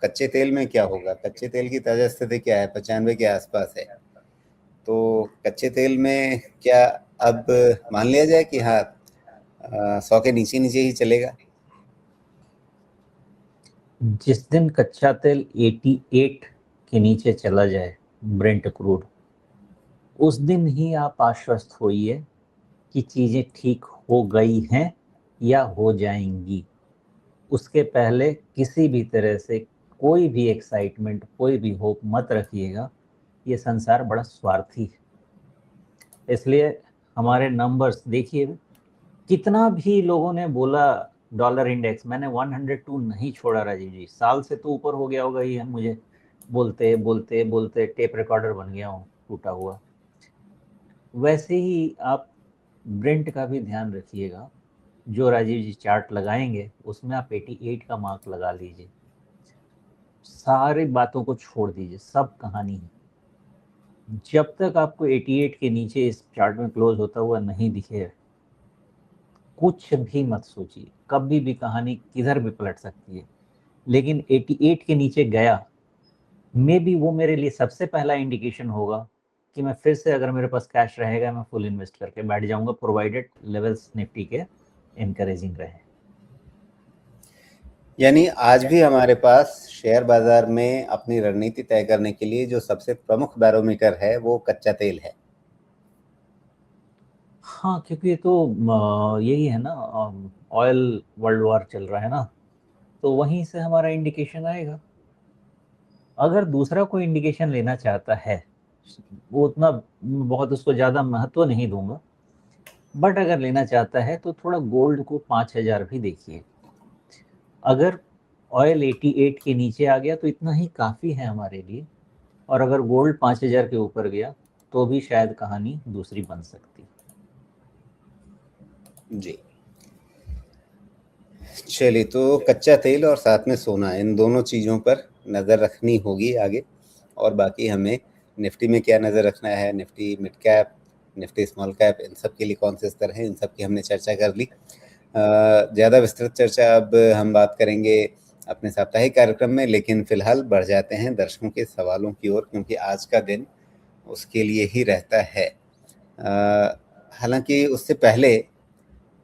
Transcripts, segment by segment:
कच्चे तेल में क्या होगा? कच्चे तेल की ताजा स्थिति क्या है? 95 के आसपास है। तो कच्चे तेल में क्या अब मान लिया जाए कि हाँ 100 के नीचे नीचे ही चलेगा? जिस दिन कच्चा तेल 88 के नीचे चला जाए, ब्रेंट क्रूड, उस दिन ही आप आश्वस्त होइए कि चीजें ठीक हो गई हैं या हो जाएंगी। उसके पहले किसी भी तरह से कोई भी एक्साइटमेंट, कोई भी होप मत रखिएगा। ये संसार बड़ा स्वार्थी है। इसलिए हमारे नंबर्स देखिए, कितना भी लोगों ने बोला डॉलर इंडेक्स, मैंने 102 नहीं छोड़ा राजीव जी। साल से तो ऊपर हो गया होगा ये, मुझे बोलते बोलते बोलते टेप रिकॉर्डर बन गया हूँ टूटा हुआ। वैसे ही आप ब्रेंट का भी ध्यान रखिएगा। जो राजीव जी चार्ट लगाएंगे उसमें आप 88 का मार्क लगा लीजिए। सारी बातों को छोड़ दीजिए, सब कहानी है। जब तक आपको 88 के नीचे इस चार्ट में क्लोज होता हुआ नहीं दिखे, कुछ भी मत सोचिए। कभी भी कहानी किधर भी पलट सकती है। लेकिन 88 के नीचे गया, मे बी वो मेरे लिए सबसे पहला इंडिकेशन होगा कि मैं फिर से, अगर मेरे पास कैश रहेगा, मैं फुल इन्वेस्ट करके बैठ जाऊंगा, प्रोवाइडेड लेवल्स निफ्टी के एनकरेजिंग रहे। यानी आज भी हमारे पास शेयर बाजार में अपनी रणनीति तय करने के लिए जो सबसे प्रमुख बैरोमीटर है वो कच्चा तेल है। हाँ, क्योंकि ये तो यही है ना, ऑयल वर्ल्ड वॉर चल रहा है ना, तो वहीं से हमारा इंडिकेशन आएगा। अगर दूसरा कोई इंडिकेशन लेना चाहता है, वो उतना बहुत उसको ज़्यादा महत्व नहीं दूंगा, बट अगर लेना चाहता है तो थोड़ा गोल्ड को 5,000 भी देखिए। अगर ऑयल 88 के नीचे आ गया तो इतना ही काफ़ी है हमारे लिए, और अगर गोल्ड 5,000 के ऊपर गया तो भी शायद कहानी दूसरी बन सकती। जी, चलिए, तो कच्चा तेल और साथ में सोना, इन दोनों चीज़ों पर नज़र रखनी होगी आगे। और बाकी हमें निफ्टी में क्या नज़र रखना है, Nifty mid cap, Nifty small cap, इन सब के लिए कौन से स्तर हैं, इन सब की हमने चर्चा कर ली। ज़्यादा विस्तृत चर्चा अब हम बात करेंगे अपने साप्ताहिक कार्यक्रम में, लेकिन फ़िलहाल बढ़ जाते हैं दर्शकों के सवालों की ओर, क्योंकि आज का दिन उसके लिए ही रहता है। हालांकि उससे पहले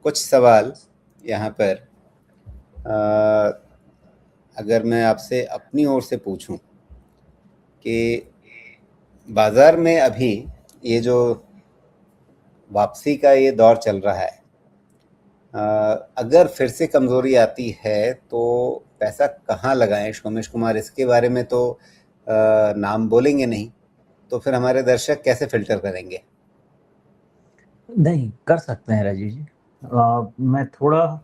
कुछ सवाल यहाँ पर अगर मैं आपसे अपनी ओर से पूछूं कि बाजार में अभी ये जो वापसी का ये दौर चल रहा है, अगर फिर से कमजोरी आती है तो पैसा कहाँ लगाएं? सोमेश कुमार इसके बारे में तो नाम बोलेंगे नहीं, तो फिर हमारे दर्शक कैसे फिल्टर करेंगे? नहीं कर सकते हैं राजीव जी। मैं थोड़ा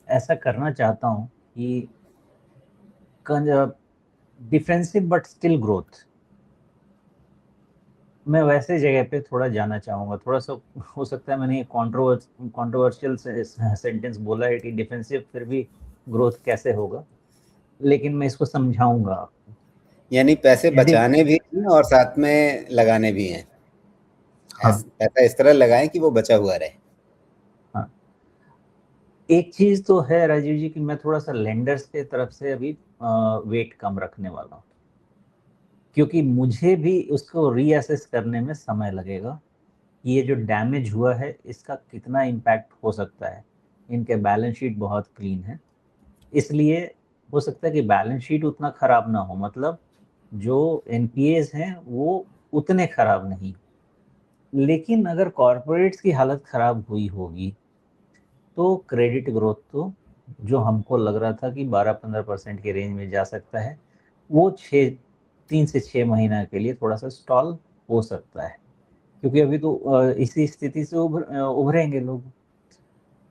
ऐसा करना चाहता हूँ कि डिफेंसिव बट स्टिल ग्रोथ, मैं वैसे जगह पे थोड़ा जाना चाहूँगा। थोड़ा सा हो सकता है मैंने कंट्रोवर्शियल सेंटेंस बोला है कि डिफेंसिव फिर भी ग्रोथ कैसे होगा, लेकिन मैं इसको समझाऊंगा आपको। यानी पैसे यदि बचाने भी हैं और साथ में लगाने भी हैं। हाँ, पैसा इस तरह लगाएं कि वो बचा हुआ रहे। हाँ, एक चीज तो है राजीव जी कि मैं थोड़ा सा लेंडर्स के तरफ से अभी वेट कम रखने वाला हूँ, क्योंकि मुझे भी उसको रीअसेस करने में समय लगेगा। ये जो डैमेज हुआ है इसका कितना इम्पैक्ट हो सकता है। इनके बैलेंस शीट बहुत क्लीन है, इसलिए हो सकता है कि बैलेंस शीट उतना खराब ना हो, मतलब जो एनपीएस हैं वो उतने खराब नहीं। लेकिन अगर कॉरपोरेट्स की हालत खराब हुई होगी तो क्रेडिट ग्रोथ तो, जो हमको लग रहा था कि 12-15% के रेंज में जा सकता है, वो 3 से 6 महीना के लिए थोड़ा सा स्टॉल हो सकता है। क्योंकि अभी तो इसी स्थिति से उभरेंगे लोग।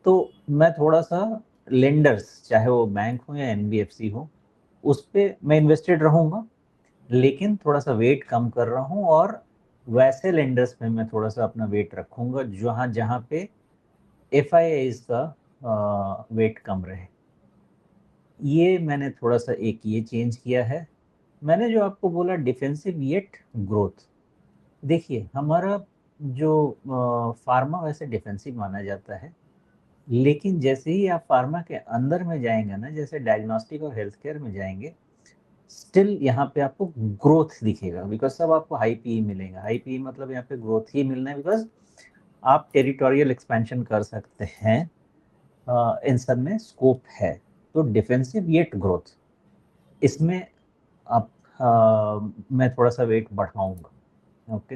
तो मैं थोड़ा सा लेंडर्स, चाहे वो बैंक हो या एनबीएफसी हो, उस पे मैं इन्वेस्टेड रहूंगा, लेकिन थोड़ा सा वेट कम कर रहा हूँ। और वैसे लेंडर्स पे मैं थोड़ा सा अपना वेट रखूंगा जहाँ जहाँ पे एफ आई आईज का वेट कम रहे। ये मैंने थोड़ा सा एक ये चेंज किया है। मैंने जो आपको बोला डिफेंसिव येट ग्रोथ, देखिए हमारा जो फार्मा वैसे डिफेंसिव माना जाता है, लेकिन जैसे ही आप फार्मा के अंदर में जाएंगे ना, जैसे डायग्नोस्टिक और हेल्थ केयर में जाएंगे, स्टिल यहाँ पे आपको ग्रोथ दिखेगा, बिकॉज सब आपको हाई पी मिलेगा। हाई पी मतलब यहाँ पे ग्रोथ ही मिलना है, बिकॉज आप टेरिटोरियल एक्सपेंशन कर सकते हैं, इन सब में स्कोप है। तो डिफेंसिव येट ग्रोथ, इसमें आप मैं थोड़ा सा वेट बढ़ाऊंगा। ओके,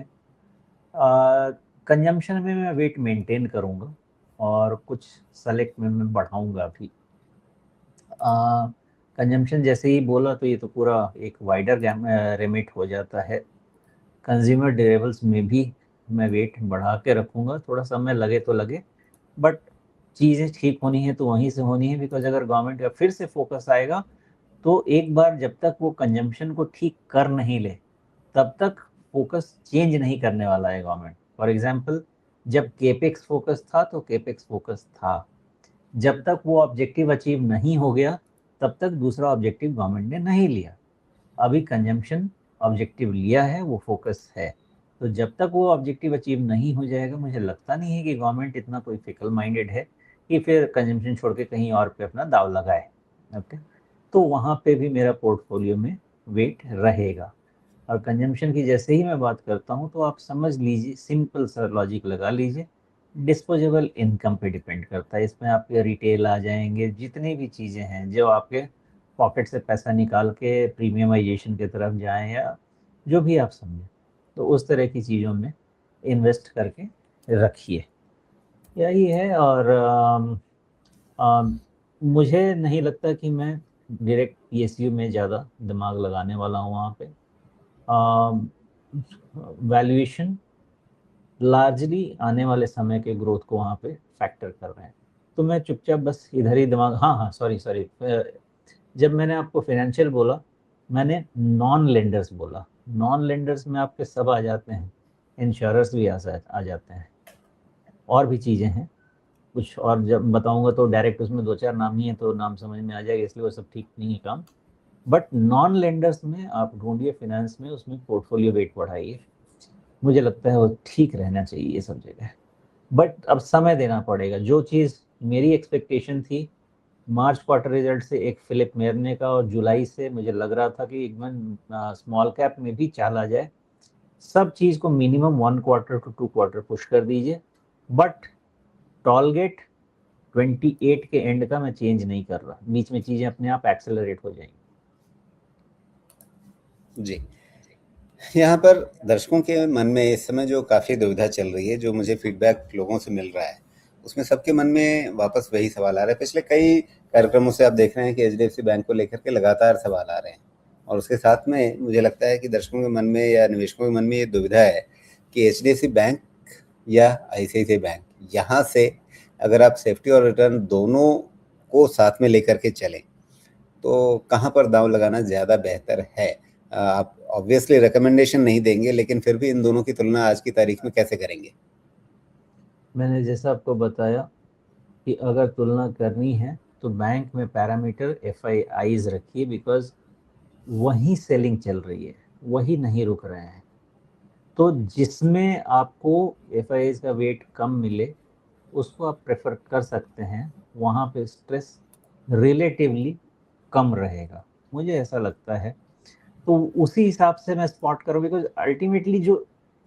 कंजम्पशन में मैं वेट मेंटेन करूंगा और कुछ सेलेक्ट में मैं बढ़ाऊंगा भी। कंजम्पशन जैसे ही बोला तो ये तो पूरा एक वाइडर रेमिट हो जाता है। कंज्यूमर ड्यूरेबल्स में भी मैं वेट बढ़ा के रखूंगा, थोड़ा समय लगे तो लगे, बट चीज़ें ठीक होनी है तो वहीं से होनी है। बिकॉज अगर गवर्नमेंट का फिर से फोकस आएगा तो एक बार जब तक वो कंजम्पशन को ठीक कर नहीं ले तब तक फोकस चेंज नहीं करने वाला है गवर्नमेंट। फॉर एग्जांपल, जब केपेक्स फोकस था तो केपेक्स फोकस था, जब तक वो ऑब्जेक्टिव अचीव नहीं हो गया तब तक दूसरा ऑब्जेक्टिव गवर्नमेंट ने नहीं लिया। अभी कंजम्पशन ऑब्जेक्टिव लिया है, वो फोकस है। तो जब तक वो ऑब्जेक्टिव अचीव नहीं हो जाएगा, मुझे लगता नहीं है कि गवर्नमेंट इतना कोई फिकल माइंडेड है कि फिर कंजम्पशन छोड़ के कहीं और पे अपना दाव लगाए। ओके, तो वहाँ पे भी मेरा पोर्टफोलियो में वेट रहेगा। और कंजम्पशन की जैसे ही मैं बात करता हूँ तो आप समझ लीजिए, सिंपल सा लॉजिक लगा लीजिए, डिस्पोजेबल इनकम पे डिपेंड करता है। इसमें आपके रिटेल आ जाएंगे, जितनी भी चीज़ें हैं जो आपके पॉकेट से पैसा निकाल के प्रीमियमाइजेशन की तरफ जाएं या जो भी आप समझें, तो उस तरह की चीज़ों में इन्वेस्ट करके रखिए, यही है। और मुझे नहीं लगता कि मैं डायरेक्ट पीएसयू में ज़्यादा दिमाग लगाने वाला हूँ वहाँ पे। वैल्यूएशन लार्जली आने वाले समय के ग्रोथ को वहाँ पे फैक्टर कर रहे हैं, तो मैं चुपचाप बस इधर ही दिमाग, हाँ हाँ सॉरी सॉरी, जब मैंने आपको फाइनेंशियल बोला, मैंने नॉन लेंडर्स बोला। नॉन लेंडर्स में आपके सब आ जाते हैं, इंश्योरर्स भी आ जाते हैं, और भी चीज़ें हैं कुछ, और जब बताऊंगा तो डायरेक्ट उसमें दो चार नाम ही है तो नाम समझ में आ जाएगा, इसलिए वो सब ठीक नहीं है काम। बट नॉन लेंडर्स में आप ढूंढिए फिनेंस में, उसमें पोर्टफोलियो वेट बढ़ाइए, मुझे लगता है वो ठीक रहना चाहिए सब जगह। बट अब समय देना पड़ेगा। जो चीज़ मेरी एक्सपेक्टेशन थी मार्च क्वार्टर रिजल्ट से, एक फिलिप मेरने का, और जुलाई से मुझे लग रहा था कि एकदम स्मॉल कैप में भी चाल आ जाए, सब चीज़ को minimum 1 quarter to 2 quarter push कर दीजिए। बट टॉलगेट 28 के एंड का मैं चेंज नहीं कर रहा, बीच में चीज़ें अपने आप एक्सेलरेट हो जाएंगी। जी, यहाँ पर दर्शकों के मन में इस समय जो काफ़ी दुविधा चल रही है, जो मुझे फीडबैक लोगों से मिल रहा है, उसमें सबके मन में वापस वही सवाल आ रहा है। पिछले कई कार्यक्रमों से आप देख रहे हैं कि एचडीएफसी बैंक को लेकर के लगातार सवाल आ रहे हैं, और उसके साथ में मुझे लगता है कि दर्शकों के मन में या निवेशकों के मन में ये दुविधा है कि एचडीएफसी बैंक या आईसीआईसीआई बैंक, यहाँ से अगर आप सेफ्टी और रिटर्न दोनों को साथ में लेकर के चलें तो कहाँ पर दांव लगाना ज़्यादा बेहतर है। आप ऑब्वियसली रिकमेंडेशन नहीं देंगे, लेकिन फिर भी इन दोनों की तुलना आज की तारीख में कैसे करेंगे? मैंने जैसा आपको बताया कि अगर तुलना करनी है तो बैंक में पैरामीटर एफआईआईज रखिए, बिकॉज वही सेलिंग चल रही है, वही नहीं रुक रहे हैं। तो जिसमें आपको एफआईआईज का वेट कम मिले उसको आप प्रेफर कर सकते हैं, वहाँ पे स्ट्रेस रिलेटिवली कम रहेगा, मुझे ऐसा लगता है। तो उसी हिसाब से मैं स्पॉट करूँ, बिकॉज अल्टीमेटली जो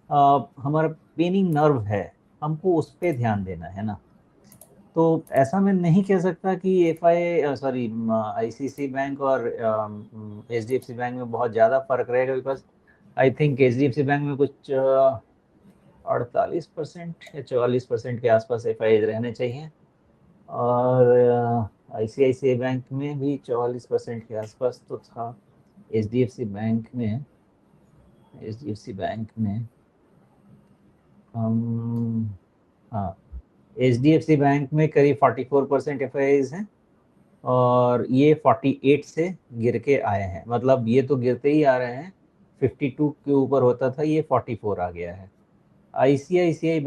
हमारा पेनिंग नर्व है, हमको उस पर ध्यान देना है ना। तो ऐसा मैं नहीं कह सकता कि आईसीसी बैंक और एचडीएफसी बैंक में बहुत ज़्यादा फर्क रहेगा, because I think HDFC bank में कुछ 48% या 44% के आसपास एफआई रहने चाहिए, और आईसीआईसीआई बैंक में भी 44% के आसपास तो था। एचडीएफसी बैंक में हम, हाँ, एचडीएफसी बैंक में करीब 44% एफआईआईज हैं, और ये 48 से गिर के आए हैं, मतलब ये तो गिरते ही आ रहे हैं। 52 के ऊपर होता था, ये 44 आ गया है। आईसीआईसीआई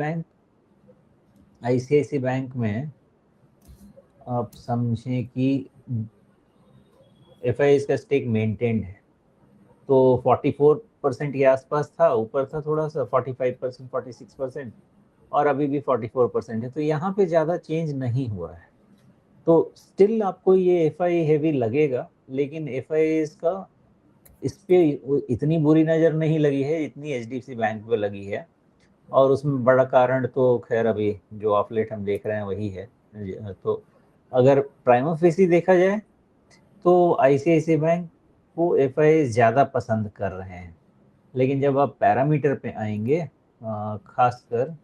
बैंक में आप समझें कि एफआईआईज का स्टेक मेंटेन्ड है, तो 44% के आसपास था, ऊपर था थोड़ा सा 45%, 46%, और अभी भी 44% है, तो यहाँ पे ज़्यादा चेंज नहीं हुआ है। तो स्टिल आपको ये एफआई हेवी लगेगा, लेकिन एफआई का इस पे इतनी बुरी नज़र नहीं लगी है जितनी एचडीएफसी बैंक पे लगी है, और उसमें बड़ा कारण तो खैर अभी जो ऑफ लेट हम देख रहे हैं वही है। तो अगर प्राइमा फेसी देखा जाए तो आईसीआईसीआई बैंक को एफआई ज़्यादा पसंद कर रहे हैं, लेकिन जब आप पैरामीटर पे आएंगे, खासकर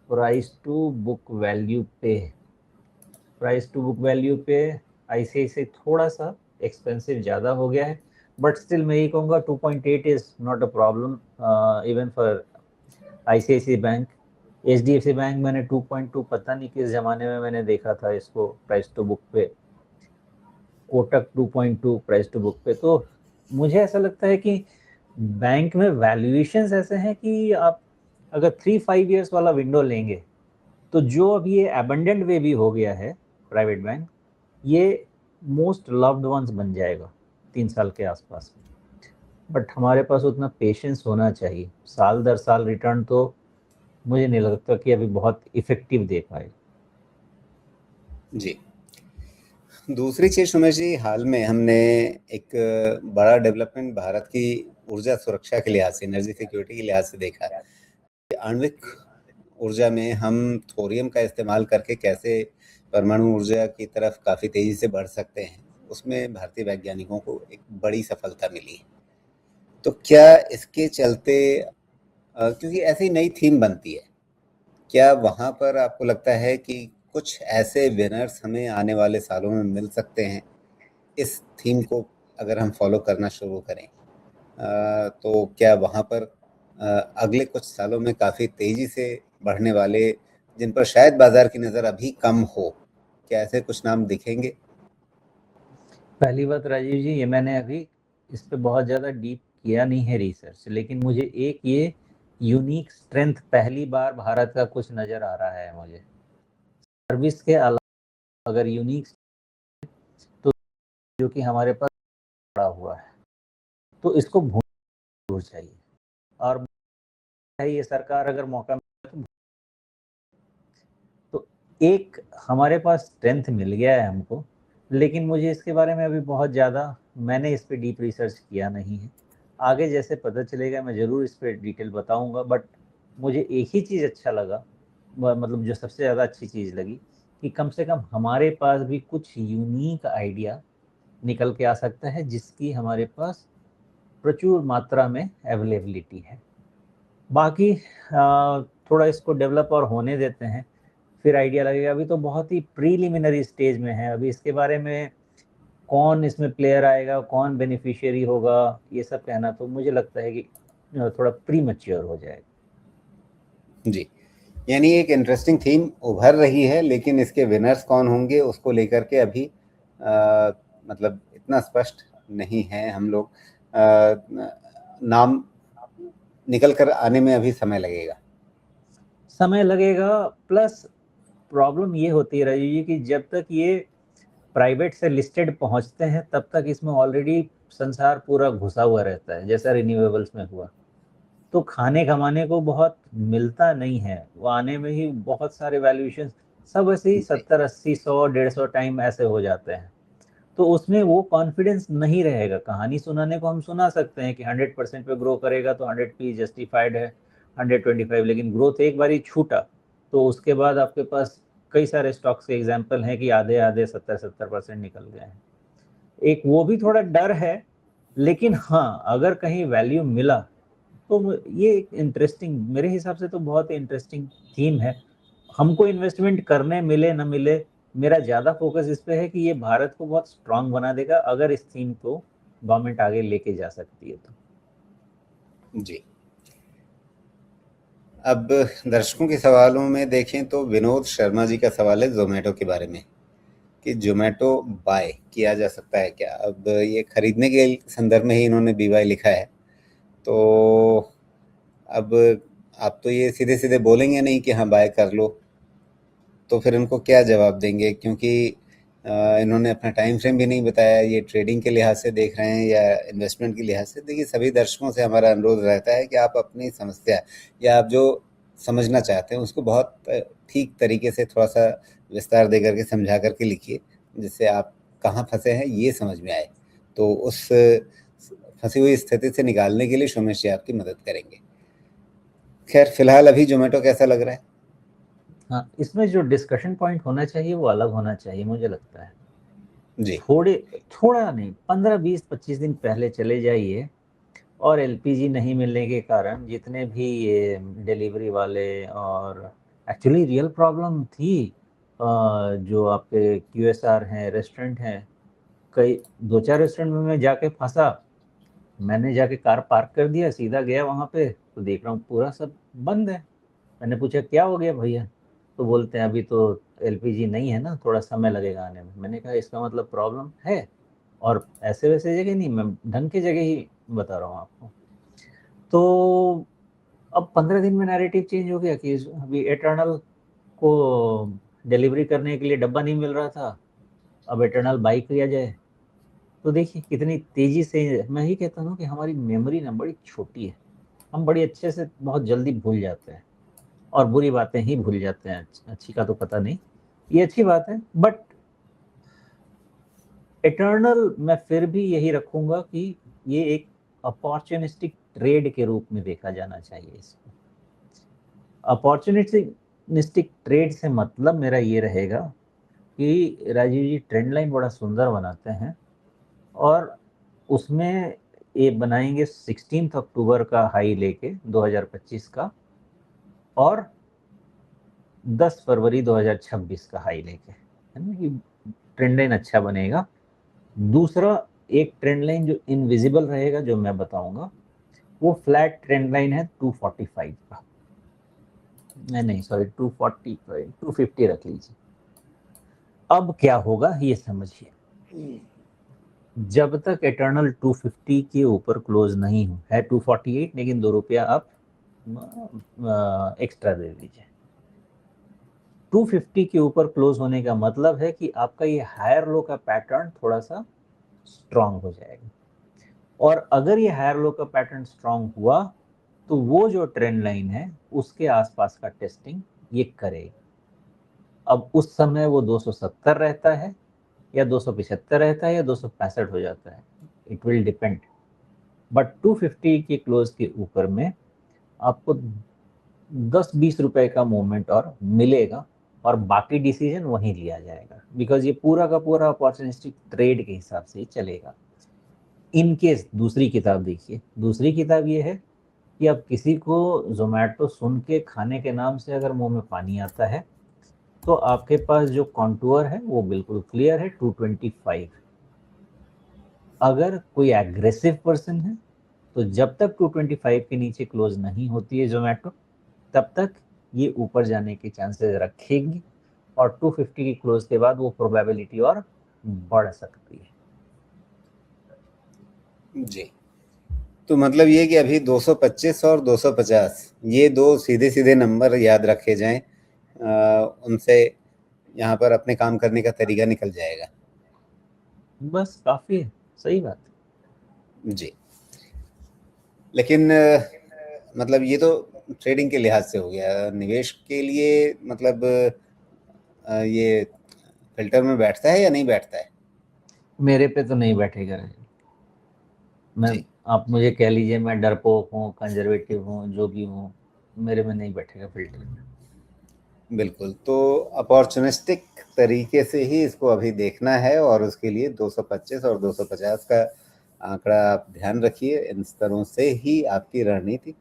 प्राइस टू बुक वैल्यू पे, आईसीआईसीआई थोड़ा सा एक्सपेंसिव ज़्यादा हो गया है, बट स्टिल मैं ये कहूँगा 2.8 is not a problem even for ICICI bank. HDFC bank मैंने 2.2 पता नहीं किस जमाने में मैंने देखा था इसको प्राइस टू बुक पे, कोटक 2.2 प्राइस टू बुक पे। तो मुझे ऐसा लगता है कि बैंक में वैल्यूएशंस ऐसे हैं कि आप अगर 3-5 इयर्स वाला विंडो लेंगे तो जो अब ये एबंडेंट वे भी हो गया है प्राइवेट बैंक, ये मोस्ट लव्ड वंस बन जाएगा 3 साल के आसपास में। बट हमारे पास उतना पेशेंस होना चाहिए, साल दर साल रिटर्न तो मुझे नहीं लगता कि अभी बहुत इफेक्टिव दे पाए। जी, दूसरी चीज सुमेश जी, हाल में हमने एक बड़ा डेवलपमेंट भारत की ऊर्जा सुरक्षा के लिहाज से, एनर्जी सिक्योरिटी के लिहाज से देखा है। आणविक ऊर्जा में हम थोरियम का इस्तेमाल करके कैसे परमाणु ऊर्जा की तरफ काफ़ी तेज़ी से बढ़ सकते हैं, उसमें भारतीय वैज्ञानिकों को एक बड़ी सफलता मिली है। तो क्या इसके चलते, क्योंकि ऐसी नई थीम बनती है, क्या वहाँ पर आपको लगता है कि कुछ ऐसे विनर्स हमें आने वाले सालों में मिल सकते हैं, इस थीम को अगर हम फॉलो करना शुरू करें? तो क्या वहाँ पर अगले कुछ सालों में काफ़ी तेज़ी से बढ़ने वाले, जिन पर शायद बाजार की नज़र अभी कम हो, क्या ऐसे कुछ नाम दिखेंगे? पहली बात राजीव जी, ये मैंने अभी इस पे बहुत ज़्यादा डीप किया नहीं है रिसर्च, लेकिन मुझे एक ये यूनिक स्ट्रेंथ पहली बार भारत का कुछ नज़र आ रहा है मुझे। सर्विस के अलावा अगर यूनिक तो जो कि हमारे पास पड़ा हुआ है, तो इसको भूलना चाहिए। और ये सरकार अगर मौका मिले तो एक हमारे पास स्ट्रेंथ मिल गया है हमको, लेकिन मुझे इसके बारे में अभी बहुत ज़्यादा मैंने इस पे डीप रिसर्च किया नहीं है। आगे जैसे पता चलेगा मैं ज़रूर इस पे डिटेल बताऊंगा। बट मुझे एक ही चीज़ अच्छा लगा, मतलब जो सबसे ज़्यादा अच्छी चीज़ लगी, कि कम से कम हमारे पास भी कुछ यूनिक आइडिया निकल के आ सकता है जिसकी हमारे पास प्रचुर मात्रा में अवेलेबिलिटी है। बाकी थोड़ा इसको डेवलप और होने देते हैं, फिर आइडिया लगेगा। अभी तो बहुत ही प्रीलिमिनरी स्टेज में है, अभी इसके बारे में कौन इसमें प्लेयर आएगा, कौन बेनिफिशियरी होगा, ये सब कहना तो मुझे लगता है कि थोड़ा प्री मैच्योर हो जाएगा। जी, यानी एक इंटरेस्टिंग थीम उभर रही है, लेकिन इसके विनर्स कौन होंगे उसको लेकर के अभी मतलब इतना स्पष्ट नहीं है। हम लोग नाम निकल कर आने में अभी समय लगेगा। प्लस प्रॉब्लम ये होती है राजीव जी कि जब तक ये प्राइवेट से लिस्टेड पहुंचते हैं तब तक इसमें ऑलरेडी संसार पूरा घुसा हुआ रहता है, जैसा रिन्यूएबल्स में हुआ। तो खाने कमाने को बहुत मिलता नहीं है, वो आने में ही बहुत सारे वैल्यूएशन सब ऐसे ही 70-80-100-150 टाइम ऐसे हो जाते हैं। तो उसमें वो कॉन्फिडेंस नहीं रहेगा। कहानी सुनाने को हम सुना सकते हैं कि 100% पे ग्रो करेगा तो 100 पी जस्टिफाइड है, 125, लेकिन ग्रोथ एक बार ही छूटा तो उसके बाद आपके पास कई सारे स्टॉक्स के एग्जाम्पल हैं कि आधे आधे 70-70% निकल गए हैं। एक वो भी थोड़ा डर है, लेकिन हाँ अगर कहीं वैल्यू मिला तो ये एक इंटरेस्टिंग, मेरे हिसाब से तो बहुत इंटरेस्टिंग थीम है। हमको इन्वेस्टमेंट करने मिले ना मिले, मेरा ज़्यादा फोकस इस पे है कि ये भारत को बहुत स्ट्रांग बना देगा अगर इस थीम को गवर्नमेंट आगे लेके जा सकती है तो। जी, अब दर्शकों के सवालों में देखें तो विनोद शर्मा जी का सवाल है जोमेटो के बारे में, कि जोमेटो बाय किया जा सकता है क्या? अब ये खरीदने के संदर्भ में ही इन्होंने बीवाई लिखा है, तो अब आप तो ये सीधे सीधे बोलेंगे नहीं कि हाँ बाय कर लो, तो फिर इनको क्या जवाब देंगे? क्योंकि इन्होंने अपना टाइम फ्रेम भी नहीं बताया, ये ट्रेडिंग के लिहाज से देख रहे हैं या इन्वेस्टमेंट के लिहाज से। देखिए, सभी दर्शकों से हमारा अनुरोध रहता है कि आप अपनी समस्या या आप जो समझना चाहते हैं उसको बहुत ठीक तरीके से थोड़ा सा विस्तार दे करके समझा करके लिखिए, जिससे आप कहाँ फंसे हैं ये समझ में आए। तो उस फंसी हुई स्थिति से निकालने के लिए सोमेश जी आपकी मदद करेंगे। खैर फिलहाल अभी जोमेटो कैसा लग रहा है? हाँ, इसमें जो डिस्कशन पॉइंट होना चाहिए वो अलग होना चाहिए, मुझे लगता है। जी। थोड़ा नहीं, 15, 20, 25 दिन पहले चले जाइए और एलपीजी नहीं मिलने के कारण जितने भी ये डिलीवरी वाले, और एक्चुअली रियल प्रॉब्लम थी, जो आपके क्यूएसआर हैं, रेस्टोरेंट हैं, कई 2-4 रेस्टोरेंट में मैं जाके फंसा। मैंने जाके कार पार्क कर दिया, सीधा गया वहां पे, तो देख रहा हूँ पूरा सब बंद है। मैंने पूछा क्या हो गया भैया, तो बोलते हैं अभी तो एलपीजी नहीं है ना, थोड़ा समय लगेगा आने में। मैंने कहा इसका मतलब प्रॉब्लम है, और ऐसे वैसे जगह नहीं, मैं ढंग की जगह ही बता रहा हूँ आपको। तो अब 15 दिन में नैरेटिव चेंज हो गया कि अभी एटर्नल को डिलीवरी करने के लिए डब्बा नहीं मिल रहा था, अब एटर्नल बाई किया जाए। तो देखिए कितनी तेजी से, मैं ही कहता हूँ कि हमारी मेमोरी ना बड़ी छोटी है, हम बड़ी अच्छे से बहुत जल्दी भूल जाते हैं, और बुरी बातें ही भूल जाते हैं, अच्छी का तो पता नहीं। ये अच्छी बात है, बट एटर्नल मैं फिर भी यही रखूंगा कि ये एक अपॉर्चुनिस्टिक ट्रेड के रूप में देखा जाना चाहिए इसको। अपॉर्चुनिस्टिक ट्रेड से मतलब मेरा ये रहेगा कि राजीव जी ट्रेंड लाइन बड़ा सुंदर बनाते हैं, और उसमें ये बनाएंगे 16 अक्टूबर का हाई लेके 2025 का, और 10 फरवरी 2026 का हाई लेके, है ना, कि ट्रेंड लाइन अच्छा बनेगा। दूसरा एक ट्रेंड लाइन जो इनविजिबल रहेगा, जो मैं बताऊंगा, वो फ्लैट ट्रेंड लाइन है 245 का, नहीं सॉरी 245, 250 रख लीजिए। अब क्या होगा ये समझिए, जब तक एटर्नल 250 के ऊपर क्लोज नहीं हो, है 248 लेकिन 2 रुपया आप एक्स्ट्रा दे दीजिए। 250 के ऊपर क्लोज होने का मतलब है कि आपका ये हायर लो का पैटर्न थोड़ा सा स्ट्रांग हो जाएगा, और अगर ये हायर लो का पैटर्न स्ट्रांग हुआ तो वो जो ट्रेंड लाइन है उसके आसपास का टेस्टिंग ये करेगा। अब उस समय वो 270 रहता है, या 275 रहता है, या 265 हो जाता है, इट विल डिपेंड। बट 250 के क्लोज के ऊपर में आपको 10-20 रुपए का मूवमेंट और मिलेगा, और बाकी डिसीजन वहीं लिया जाएगा, बिकॉज ये पूरा का पूरा अपॉर्चुनिस्टिक ट्रेड के हिसाब से ही चलेगा। इनकेस दूसरी किताब देखिए, दूसरी किताब ये है कि अब किसी को जोमेटो सुन के खाने के नाम से अगर मुंह में पानी आता है, तो आपके पास जो कॉन्टूर है वो बिल्कुल क्लियर है 225। अगर कोई एग्रेसिव पर्सन है तो जब तक 225 के नीचे क्लोज नहीं होती है जोमेटो, तब तक ये ऊपर जाने के चांसेस रखेगी, और 250 की क्लोज के बाद वो प्रोबेबिलिटी और बढ़ सकती है। जी, तो मतलब ये कि अभी 225 और 250 ये दो सीधे सीधे नंबर याद रखे जाएं, उनसे यहाँ पर अपने काम करने का तरीका निकल जाएगा। बस काफी है, सही बात है। जी, लेकिन मतलब ये तो ट्रेडिंग के लिहाज से हो गया, निवेश के लिए मतलब ये फिल्टर में बैठता है या नहीं बैठता है? मेरे पे तो नहीं बैठेगा। मैं, जी, आप मुझे कह लीजिए मैं डरपोक हूँ, कंजर्वेटिव हूँ, जो भी हूँ, मेरे में नहीं बैठेगा फिल्टर में। बिल्कुल। तो अपॉर्चुनिस्टिक तरीके से ही इसको अभी देखना है, और उसके लिए 225 और 250 का आंकड़ा आप ध्यान रखिए। इन स्तरों से ही आपकी रणनीति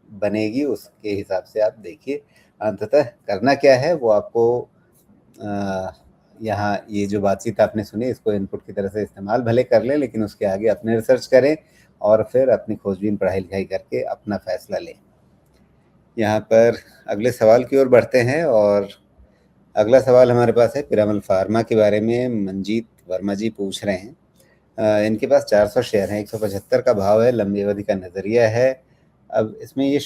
बनेगी, उसके हिसाब से आप देखिए। अंततः करना क्या है वो आपको यहाँ ये जो बातचीत आपने सुनी इसको इनपुट की तरह से इस्तेमाल भले कर लें, लेकिन उसके आगे अपने रिसर्च करें और फिर अपनी खोजबीन पढ़ाई लिखाई करके अपना फैसला लें। यहाँ पर अगले सवाल की ओर बढ़ते हैं, और अगला सवाल हमारे पास है पिरामल फार्मा के बारे में। मंजीत वर्मा जी पूछ रहे हैं, इनके पास 400 शेयर हैं, 175 का भाव है, लंबी अवधि का नज़रिया है। अब इसमें ये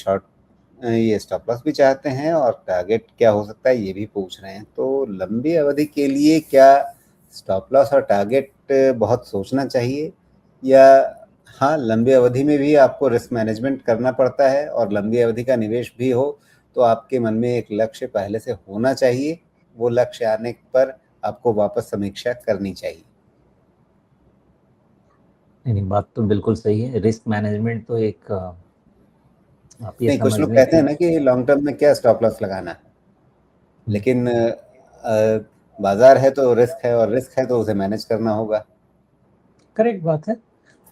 स्टॉप लॉस भी चाहते हैं, और टारगेट क्या हो सकता है ये भी पूछ रहे हैं। तो लंबी अवधि के लिए क्या स्टॉप लॉस और टारगेट बहुत सोचना चाहिए, या हाँ लंबी अवधि में भी आपको रिस्क मैनेजमेंट करना पड़ता है, और लंबी अवधि का निवेश भी हो तो आपके मन में एक लक्ष्य पहले से होना चाहिए, वो लक्ष्य आने पर आपको वापस समीक्षा करनी चाहिए? नहीं, बात तो बिल्कुल सही है। रिस्क मैनेजमेंट तो एक आप ये नहीं, कुछ समझ लोग लें कहते कि हैं ना कि लॉन्ग टर्म में क्या स्टॉप लॉस लगाना, लेकिन बाजार है तो रिस्क है, और रिस्क है तो उसे मैनेज करना होगा। करेक्ट बात है।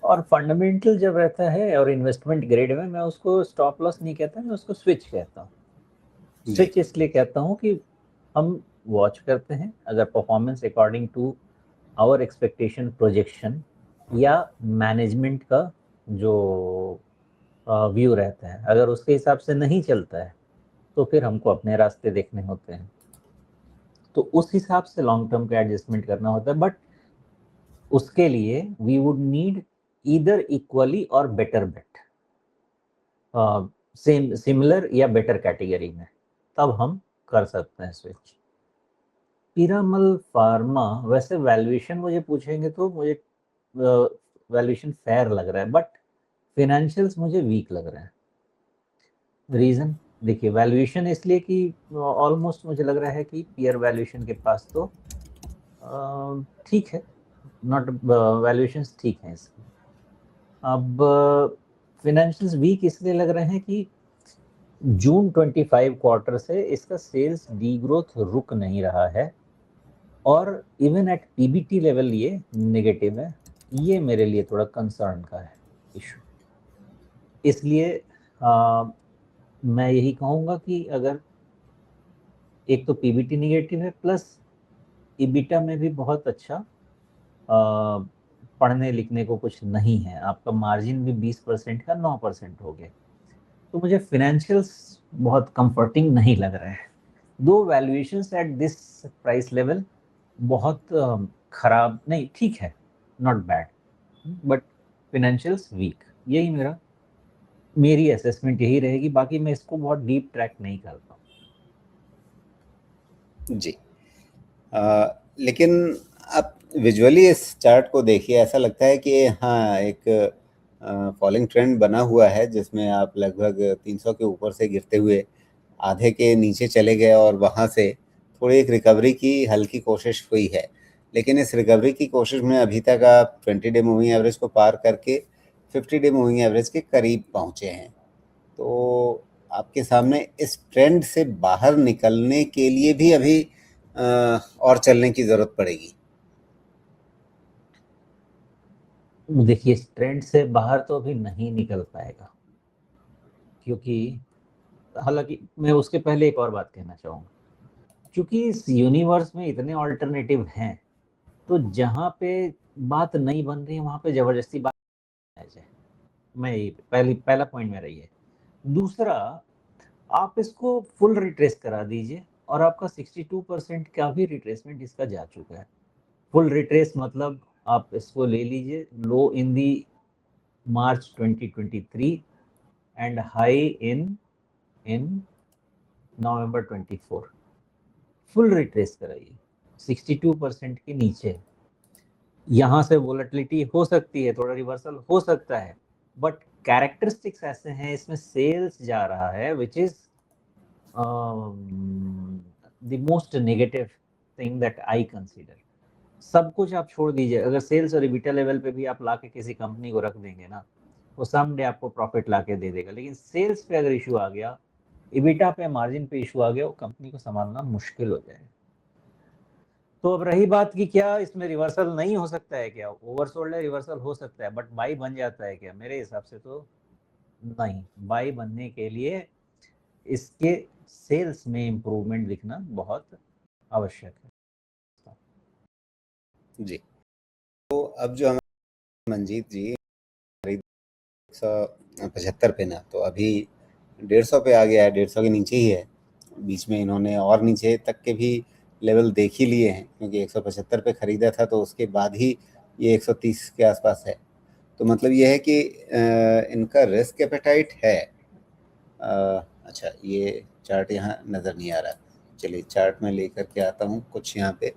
और फंडामेंटल जब रहता है और इन्वेस्टमेंट ग्रेड में, मैं उसको स्टॉप लॉस नहीं कहता, मैं उसको स्विच कहता हूँ। जी। स्विच इसलिए कहता हूँ कि हम वॉच करते हैं, अगर performance according to our expectation projection या मैनेजमेंट का जो व्यू रहता है, अगर उसके हिसाब से नहीं चलता है तो फिर हमको अपने रास्ते देखने होते हैं। तो उस हिसाब से लॉन्ग टर्म का एडजस्टमेंट करना होता है, बट उसके लिए we would need either equally और बेटर बेट, सेम सिमिलर या बेटर कैटेगरी में, तब हम कर सकते हैं स्विच। पीरामल फार्मा, वैसे वैल्यूएशन मुझे पूछेंगे तो मुझे वैल्यूएशन फेयर लग रहा है, बट फिनेंशियल्स मुझे वीक लग रहा है। रीजन देखिए, वैल्यूएशन इसलिए कि ऑलमोस्ट मुझे लग रहा है कि पीयर वैल्यूएशन के पास तो ठीक है, नॉट वैल्यूएशंस ठीक हैं इसकी। अब फिनेंशियल्स वीक इसलिए लग रहे हैं कि जून 25 क्वार्टर से इसका सेल्स डी ग्रोथ रुक नहीं रहा है, और इवन एट पीबीटी लेवल ये नेगेटिव है। ये मेरे लिए थोड़ा कंसर्न का है इशू। इसलिए मैं यही कहूँगा कि अगर एक तो पीबीटी नेगेटिव है, प्लस ईबिटा में भी बहुत अच्छा पढ़ने लिखने को कुछ नहीं है, आपका मार्जिन भी 20% का 9% हो गया। तो मुझे फिनेंशियल्स बहुत कंफर्टिंग नहीं लग रहा है। दो valuations at this price level बहुत खराब नहीं, ठीक है, not bad, but financials weak. यही मेरी असेसमेंट यही रहेगी। बाकी मैं इसको बहुत डीप ट्रैक नहीं करता हूँ। जी। लेकिन आप विजुअली इस चार्ट को देखिए, ऐसा लगता है कि हाँ, एक फॉलिंग ट्रेंड बना हुआ है, जिसमें आप लगभग 300 के ऊपर से गिरते हुए आधे के नीचे चले गए, और वहाँ से थोड़ी एक रिकवरी की हल्की कोशिश हुई है। लेकिन इस रिकवरी की कोशिश में अभी तक आप 20 डे मूविंग एवरेज को पार करके 50 डे मूविंग एवरेज के करीब पहुँचे हैं। तो आपके सामने इस ट्रेंड से बाहर निकलने के लिए भी अभी और चलने की ज़रूरत पड़ेगी। देखिए, इस ट्रेंड से बाहर तो अभी नहीं निकल पाएगा, क्योंकि हालांकि मैं उसके पहले एक और बात कहना चाहूँगा। क्योंकि इस यूनिवर्स में इतने ऑल्टरनेटिव हैं, तो जहाँ पे बात नहीं बन रही है वहाँ पे जबरदस्ती बात आ जाए। मैं ये पहला पॉइंट मेरा ये है। दूसरा, आप इसको फुल रिट्रेस करा दीजिए और आपका 62% का भी रिट्रेसमेंट इसका जा चुका है। फुल रिट्रेस मतलब आप इसको ले लीजिए लो इन दी मार्च 2023 and high in November 24। Full retrace कराइए, 62% के नीचे। यहाँ से वोलेटिलिटी हो सकती है, थोड़ा रिवर्सल हो सकता है, बट कैरेक्टरिस्टिक्स ऐसे हैं, इसमें सेल्स जा रहा है, which is the most negative thing that I consider. सब कुछ आप छोड़ दीजिए, अगर सेल्स और इबिटा लेवल पे भी आप लाके किसी कंपनी को रख देंगे ना, वो समडे आपको प्रॉफिट लाके दे देगा, लेकिन सेल्स पे अगर इशू आ गया, इबिटा पे, मार्जिन पे इशू आ गया, वो कंपनी को संभालना मुश्किल हो जाएगा। तो अब रही बात कि क्या इसमें रिवर्सल नहीं हो सकता है, क्या ओवरसोल्ड है, रिवर्सल हो सकता है, बट बाई बन जाता है क्या? मेरे हिसाब से तो नहीं। बाई बनने के लिए इसके सेल्स में इंप्रूवमेंट दिखना बहुत आवश्यक है। जी। तो अब जो हमारे मंजीत जी 175 पे ना, तो अभी 150 पे आ गया है, 150 के नीचे ही है। बीच में इन्होंने और नीचे तक के भी लेवल देख ही लिए हैं, क्योंकि 175 पे खरीदा था, तो उसके बाद ही ये 130 के आसपास है। तो मतलब ये है कि इनका रिस्क एपेटाइट है। अच्छा, ये चार्ट यहाँ नज़र नहीं आ रहा। चलिए, चार्ट में लेकर के आता हूँ कुछ यहाँ पे।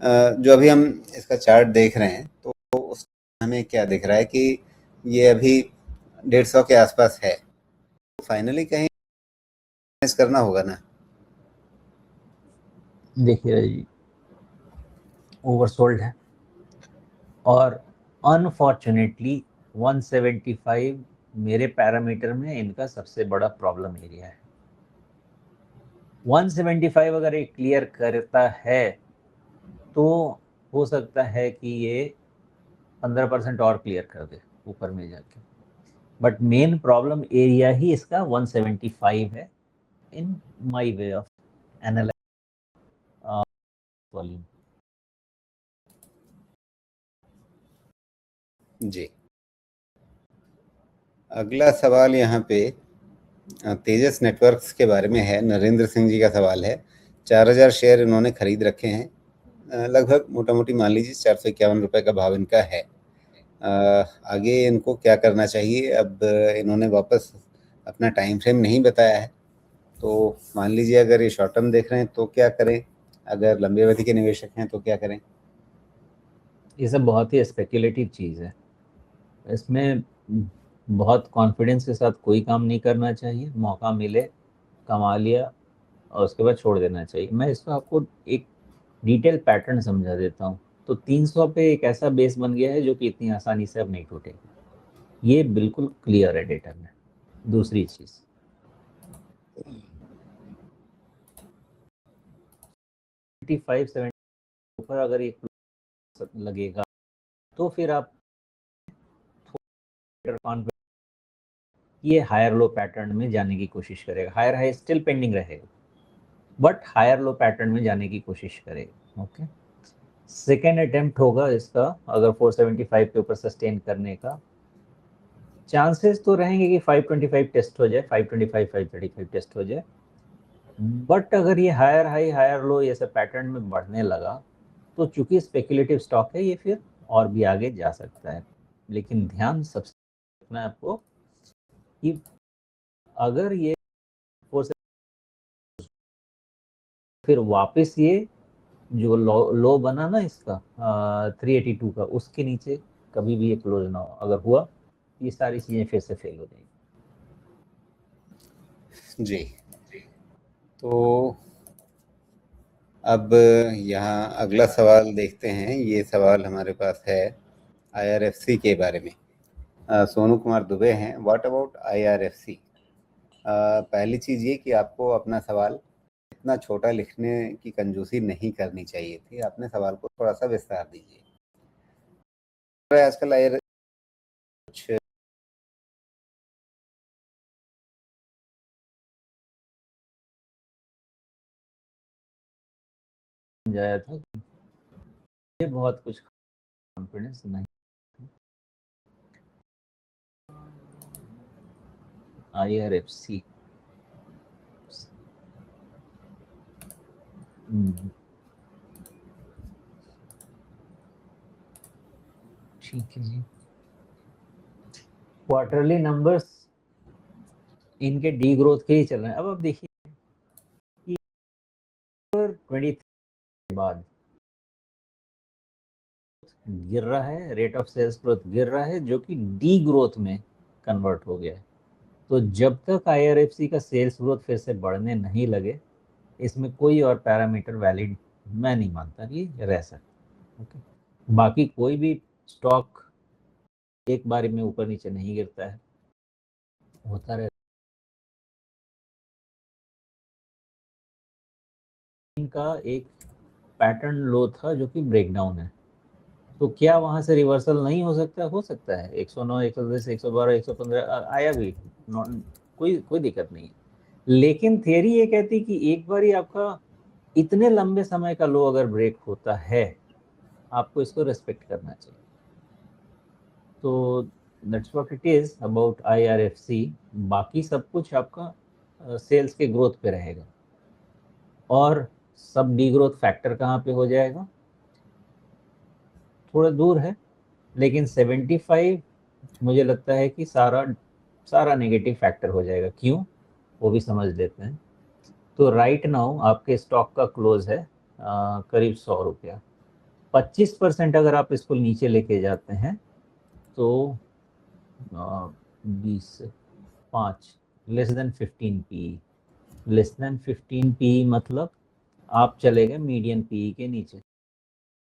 जो अभी हम इसका चार्ट देख रहे हैं, तो उस हमें क्या दिख रहा है कि ये अभी 150 के आसपास है। तो फाइनली कहीं करना होगा ना। देखिए जी, ओवरसोल्ड है, और अनफॉर्चुनेटली 175 मेरे पैरामीटर में इनका सबसे बड़ा प्रॉब्लम एरिया है। 175 अगर ये क्लियर करता है तो हो सकता है कि ये 15% और क्लियर कर दे ऊपर में जाके, बट मेन प्रॉब्लम एरिया ही इसका 175 है in my way of analyse volume. जी, अगला सवाल यहाँ पे तेजस नेटवर्क्स के बारे में है। नरेंद्र सिंह जी का सवाल है। 4000 शेयर इन्होंने खरीद रखे हैं, लगभग मोटा मोटी मान लीजिए 451 रुपये का भाव इनका है। आगे इनको क्या करना चाहिए? अब इन्होंने वापस अपना टाइम फ्रेम नहीं बताया है, तो मान लीजिए अगर ये शॉर्ट टर्म देख रहे हैं तो क्या करें, अगर लंबी अवधि के निवेशक हैं तो क्या करें? ये सब बहुत ही स्पेक्युलेटिव चीज़ है, इसमें बहुत कॉन्फिडेंस के साथ कोई काम नहीं करना चाहिए। मौका मिले कमा लिया और उसके बाद छोड़ देना चाहिए। मैं इसको आपको एक डिटेल पैटर्न समझा देता हूँ। तो 300 पे एक ऐसा बेस बन गया है जो कि इतनी आसानी से अब नहीं टूटेगा, ये बिल्कुल क्लियर है डेटा में। दूसरी चीज़, 55-70 ऊपर अगर एक लगेगा तो फिर आप ये हायर लो पैटर्न में जाने की कोशिश करेगा। हायर हाई स्टिल पेंडिंग रहेगा, बट हायर लो पैटर्न में जाने की कोशिश करेगा। ओके, सेकेंड अटेम्प्ट होगा इसका अगर 475 के ऊपर सस्टेन करने का। चांसेस तो रहेंगे कि 525 टेस्ट हो जाए, 525 535 टेस्ट हो जाए, बट अगर ये हायर हाई हायर लो ये सब पैटर्न में बढ़ने लगा तो चूंकि स्पेकुलेटिव स्टॉक है ये फिर और भी आगे जा सकता है। लेकिन ध्यान सबसे रखना है आपको कि अगर ये फिर वापस ये जो लो बना ना इसका 382 का, उसके नीचे कभी भी ये क्लोज ना हो। अगर हुआ ये सारी चीजें फिर से फेल हो जाएंगी। जी, तो अब यहाँ अगला सवाल देखते हैं। ये सवाल हमारे पास है IRFC के बारे में। सोनू कुमार दुबे हैं। What about IRFC? पहली चीज़ ये कि आपको अपना सवाल इतना छोटा लिखने की कंजूसी नहीं करनी चाहिए थी, आपने सवाल को थोड़ा सा विस्तार दीजिए। आजकल कुछ समझाया था ये बहुत कुछ कॉन्फिडेंस नहीं। IRFC ठीक है जी। क्वार्टरली नंबर्स इनके डी ग्रोथ के ही चल रहे हैं। अब आप देखिए कि 23 के बाद गिर रहा है, रेट ऑफ सेल्स ग्रोथ गिर रहा है, जो कि डी ग्रोथ में कन्वर्ट हो गया है। तो जब तक IRFC का सेल्स ग्रोथ फिर से बढ़ने नहीं लगे, इसमें कोई और पैरामीटर वैलिड मैं नहीं मानता कि रह सकता। ओके, बाकी कोई भी स्टॉक एक बार में ऊपर नीचे नहीं गिरता है, होता रहता। इनका एक पैटर्न लो था जो कि ब्रेकडाउन है, तो क्या वहां से रिवर्सल नहीं हो सकता? हो सकता है। 109 110 112 115 आया भी, कोई दिक्कत नहीं है। लेकिन थियरी ये कहती कि एक बार ही आपका इतने लंबे समय का लो अगर ब्रेक होता है, आपको इसको रेस्पेक्ट करना चाहिए। तो that's what it is about IRFC। बाकी सब कुछ आपका सेल्स के ग्रोथ पे रहेगा, और सब डी ग्रोथ फैक्टर कहाँ पे हो जाएगा? थोड़ा दूर है, लेकिन 75 मुझे लगता है कि सारा नेगेटिव फैक्टर हो जाएगा। क्यों, वो भी समझ लेते हैं। तो राइट नाउ आपके स्टॉक का क्लोज है करीब 100 रुपया। 25% अगर आप इसको नीचे लेके जाते हैं तो 20 5 less than 15 P. Less than 15 P मतलब आप चले गए मीडियन पी के नीचे।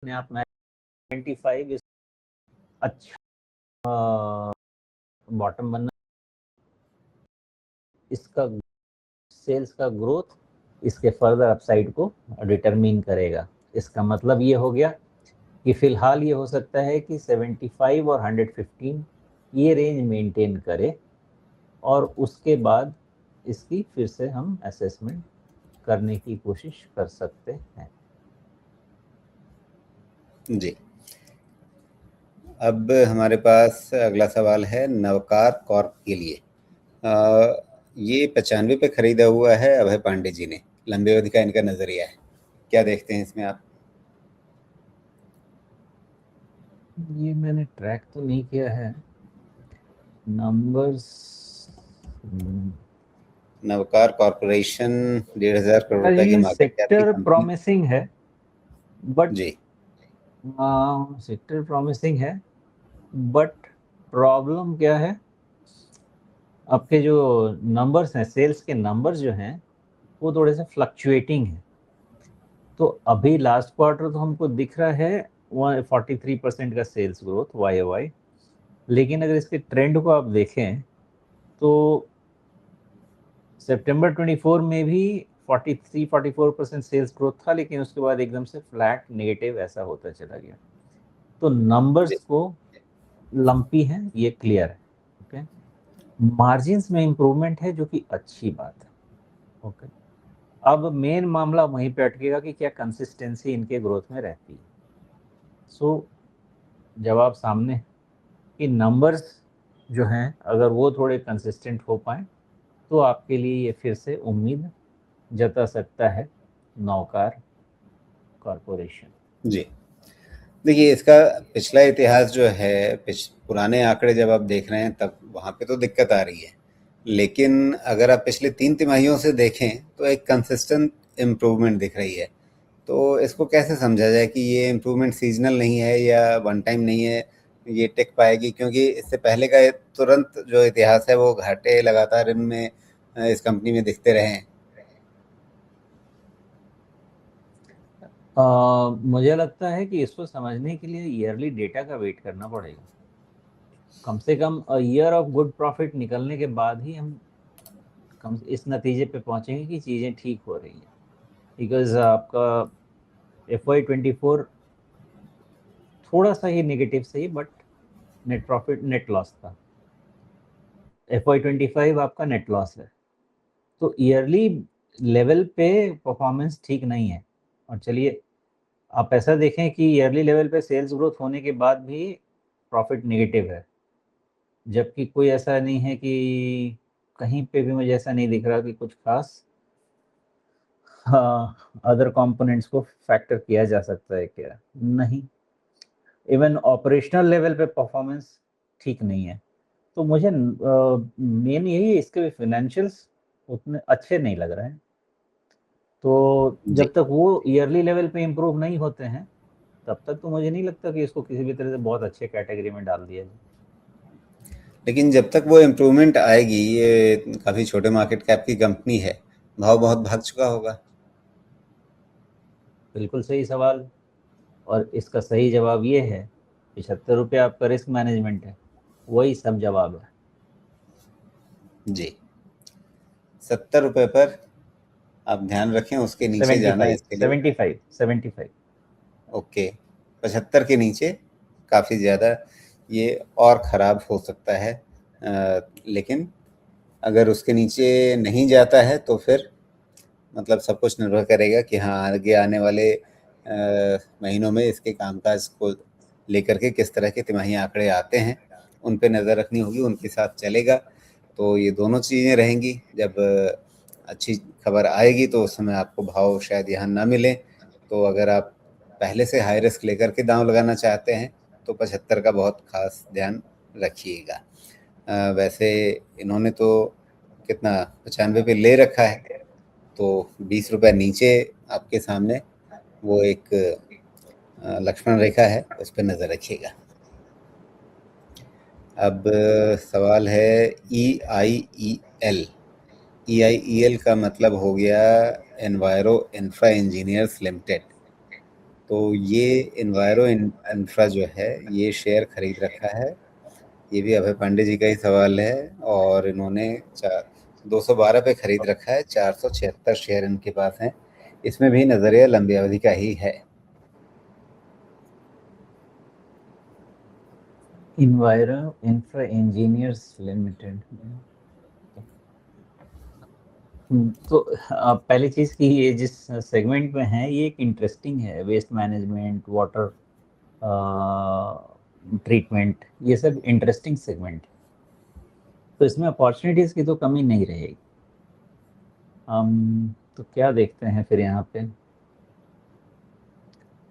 आप 95 अच्छा बॉटम बनना, इसका सेल्स का ग्रोथ इसके फर्दर अपसाइड को डिटरमिन करेगा। इसका मतलब ये हो गया कि फिलहाल ये हो सकता है कि 75 और 115 ये रेंज मेंटेन करे, और उसके बाद इसकी फिर से हम असेसमेंट करने की कोशिश कर सकते हैं। जी, अब हमारे पास अगला सवाल है नवकार कॉर्प के लिए। ये 95 पे खरीदा हुआ है अभय पांडे जी ने, लंबी अवधि का इनका नजरिया है, क्या देखते हैं इसमें आप? ये मैंने ट्रैक तो नहीं किया है नंबर्स। नवकार कॉर्पोरेशन 1,500 करोड़ रुपए की मार्केट कैप की सेक्टर कंपनी। प्रॉमिसिंग है, बट जी सेक्टर प्रॉमिसिंग है, बट प्रॉब्लम क्या है, आपके जो नंबर्स हैं, सेल्स के नंबर्स जो हैं वो थोड़े से फ्लक्चुएटिंग हैं। तो अभी लास्ट क्वार्टर तो हमको दिख रहा है 43% का सेल्स ग्रोथ वाई, लेकिन अगर इसके ट्रेंड को आप देखें तो सितंबर 24 में भी 43-44% सेल्स ग्रोथ था, लेकिन उसके बाद एकदम से फ्लैट नेगेटिव ऐसा होता चला गया। तो नंबर्स को लंपी है, ये क्लियर है। ओके, मार्जिन्स में इंप्रूवमेंट है जो कि अच्छी बात है। ओके, अब मेन मामला वहीं पे अटकेगा कि क्या कंसिस्टेंसी इनके ग्रोथ में रहती है। सो जवाब सामने है कि नंबर्स जो हैं अगर वो थोड़े कंसिस्टेंट हो पाए तो आपके लिए ये फिर से उम्मीद जता सकता है नौकार कॉरपोरेशन। जी, देखिए इसका पिछला इतिहास जो है, पुराने आंकड़े जब आप देख रहे हैं तब वहाँ पे तो दिक्कत आ रही है, लेकिन अगर आप पिछले 3 तिमाहियों से देखें तो एक कंसिस्टेंट इम्प्रूवमेंट दिख रही है। तो इसको कैसे समझा जाए कि ये इम्प्रूवमेंट सीजनल नहीं है या वन टाइम नहीं है, ये टिक पाएगी? क्योंकि इससे पहले का तुरंत जो इतिहास है वो घाटे लगातार इनमें इस कंपनी में दिखते रहे हैं। मुझे लगता है कि इसको समझने के लिए ईयरली डेटा का वेट करना पड़ेगा। कम से कम ईयर ऑफ गुड प्रॉफिट निकलने के बाद ही हम इस नतीजे पे पहुंचेंगे कि चीज़ें ठीक हो रही हैं। बिकॉज आपका FY24 थोड़ा सा ही नेगेटिव सही, but net profit net loss था। FY25 आपका नेट लॉस है। तो ईयरली लेवल पे परफॉर्मेंस ठीक नहीं है। और चलिए आप ऐसा देखें कि ईयरली लेवल पे सेल्स ग्रोथ होने के बाद भी प्रॉफिट नेगेटिव है, जबकि कोई ऐसा नहीं है कि कहीं पे भी मुझे ऐसा नहीं दिख रहा कि कुछ खास अदर कंपोनेंट्स को फैक्टर किया जा सकता है क्या, नहीं। इवन ऑपरेशनल लेवल पे परफॉर्मेंस ठीक नहीं है। तो मुझे मेन यही है, इसके फाइनेंशियल्स उतने अच्छे नहीं लग रहे हैं। तो जी, जब तक वो ईयरली लेवल पे इम्प्रूव नहीं होते हैं तब तक तो मुझे नहीं लगता कि इसको किसी भी तरह से बहुत अच्छे कैटेगरी में डाल दिया जाए। लेकिन जब तक वो इम्प्रूवमेंट आएगी, ये काफ़ी छोटे मार्केट कैप की कंपनी है, भाव बहुत भाग चुका होगा। बिल्कुल सही सवाल, और इसका सही जवाब ये है, 75 रुपये आपका रिस्क मैनेजमेंट है, वही सब जवाब है। जी, 70 रुपये पर आप ध्यान रखें, उसके नीचे जाना 75 इसके लिए। 75 75। ओके, 75 के नीचे काफ़ी ज़्यादा ये और ख़राब हो सकता है, लेकिन अगर उसके नीचे नहीं जाता है तो फिर मतलब सब कुछ निर्भर करेगा कि हाँ, आगे आने वाले महीनों में इसके कामकाज को लेकर के किस तरह के तिमाही आंकड़े आते हैं, उन पे नज़र रखनी होगी, उनके साथ चलेगा। तो ये दोनों चीज़ें रहेंगी। जब अच्छी खबर आएगी तो उस समय आपको भाव शायद यहाँ ना मिले, तो अगर आप पहले से हाई रिस्क लेकर के दांव लगाना चाहते हैं तो 75 का बहुत खास ध्यान रखिएगा। वैसे इन्होंने तो कितना 95 पे ले रखा है, तो 20 रुपये नीचे आपके सामने वो एक लक्ष्मण रेखा है, उस पर नज़र रखिएगा। अब सवाल है EIEL। EIEL का मतलब हो गया एनवायरो इंफ्रा इंजीनियर्स लिमिटेड। तो ये इन्वायरो इंफ्रा जो है ये शेयर खरीद रखा है। ये भी अभय पांडे जी का ही सवाल है और इन्होंने 212 पे खरीद रखा है, 476 शेयर इनके पास हैं। इसमें भी नजरिया लंबी अवधि का ही है। इन्वायरो इंफ्रा इंजीनियर्स लिमिटेड। तो पहली चीज कि ये जिस सेगमेंट में है ये एक इंटरेस्टिंग है, वेस्ट मैनेजमेंट, वाटर ट्रीटमेंट, ये सब इंटरेस्टिंग सेगमेंट, तो इसमें अपॉर्चुनिटीज की तो कमी नहीं रहेगी। हम तो क्या देखते हैं फिर यहाँ पे,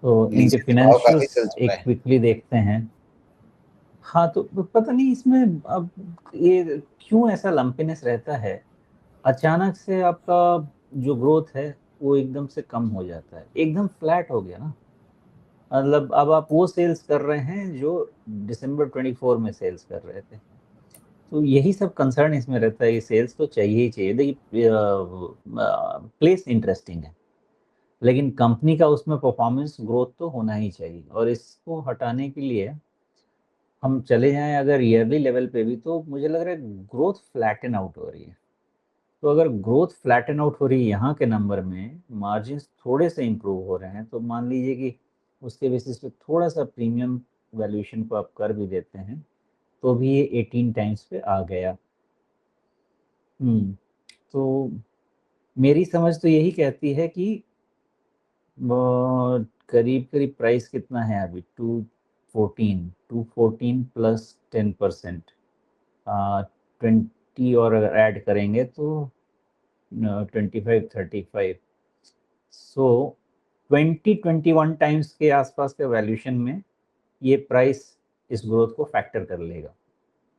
तो इनके नीचे तो भाव काफी चल फिनेंशियल्स चुका एक है। क्विकली देखते हैं। हाँ, तो पता नहीं इसमें अब ये क्यों ऐसा लंपीनेस रहता है, अचानक से आपका जो ग्रोथ है वो एकदम से कम हो जाता है, एकदम फ्लैट हो गया ना। मतलब अब आप वो सेल्स कर रहे हैं जो दिसंबर 24 में सेल्स कर रहे थे, तो यही सब कंसर्न इसमें रहता है। ये सेल्स तो चाहिए ही चाहिए, देखिए प्लेस इंटरेस्टिंग है, लेकिन कंपनी का उसमें परफॉर्मेंस ग्रोथ तो होना ही चाहिए। और इसको हटाने के लिए हम चले जाएं अगर ईयरली लेवल पे भी, तो मुझे लग रहा है ग्रोथ फ्लैटन आउट हो रही है। तो अगर ग्रोथ फ्लैटन आउट हो रही है यहाँ के नंबर में, मार्जिन थोड़े से इंप्रूव हो रहे हैं, तो मान लीजिए कि उसके बेसिस पे थोड़ा सा प्रीमियम वैल्यूएशन को आप कर भी देते हैं, तो भी ये 18 टाइम्स पे आ गया। तो मेरी समझ तो यही कहती है कि करीब करीब प्राइस कितना है अभी, 214 प्लस 10%, 20 और अगर ऐड करेंगे तो 25-35, सो 20-21 टाइम्स के आसपास के वैल्यूएशन में ये प्राइस इस ग्रोथ को फैक्टर कर लेगा।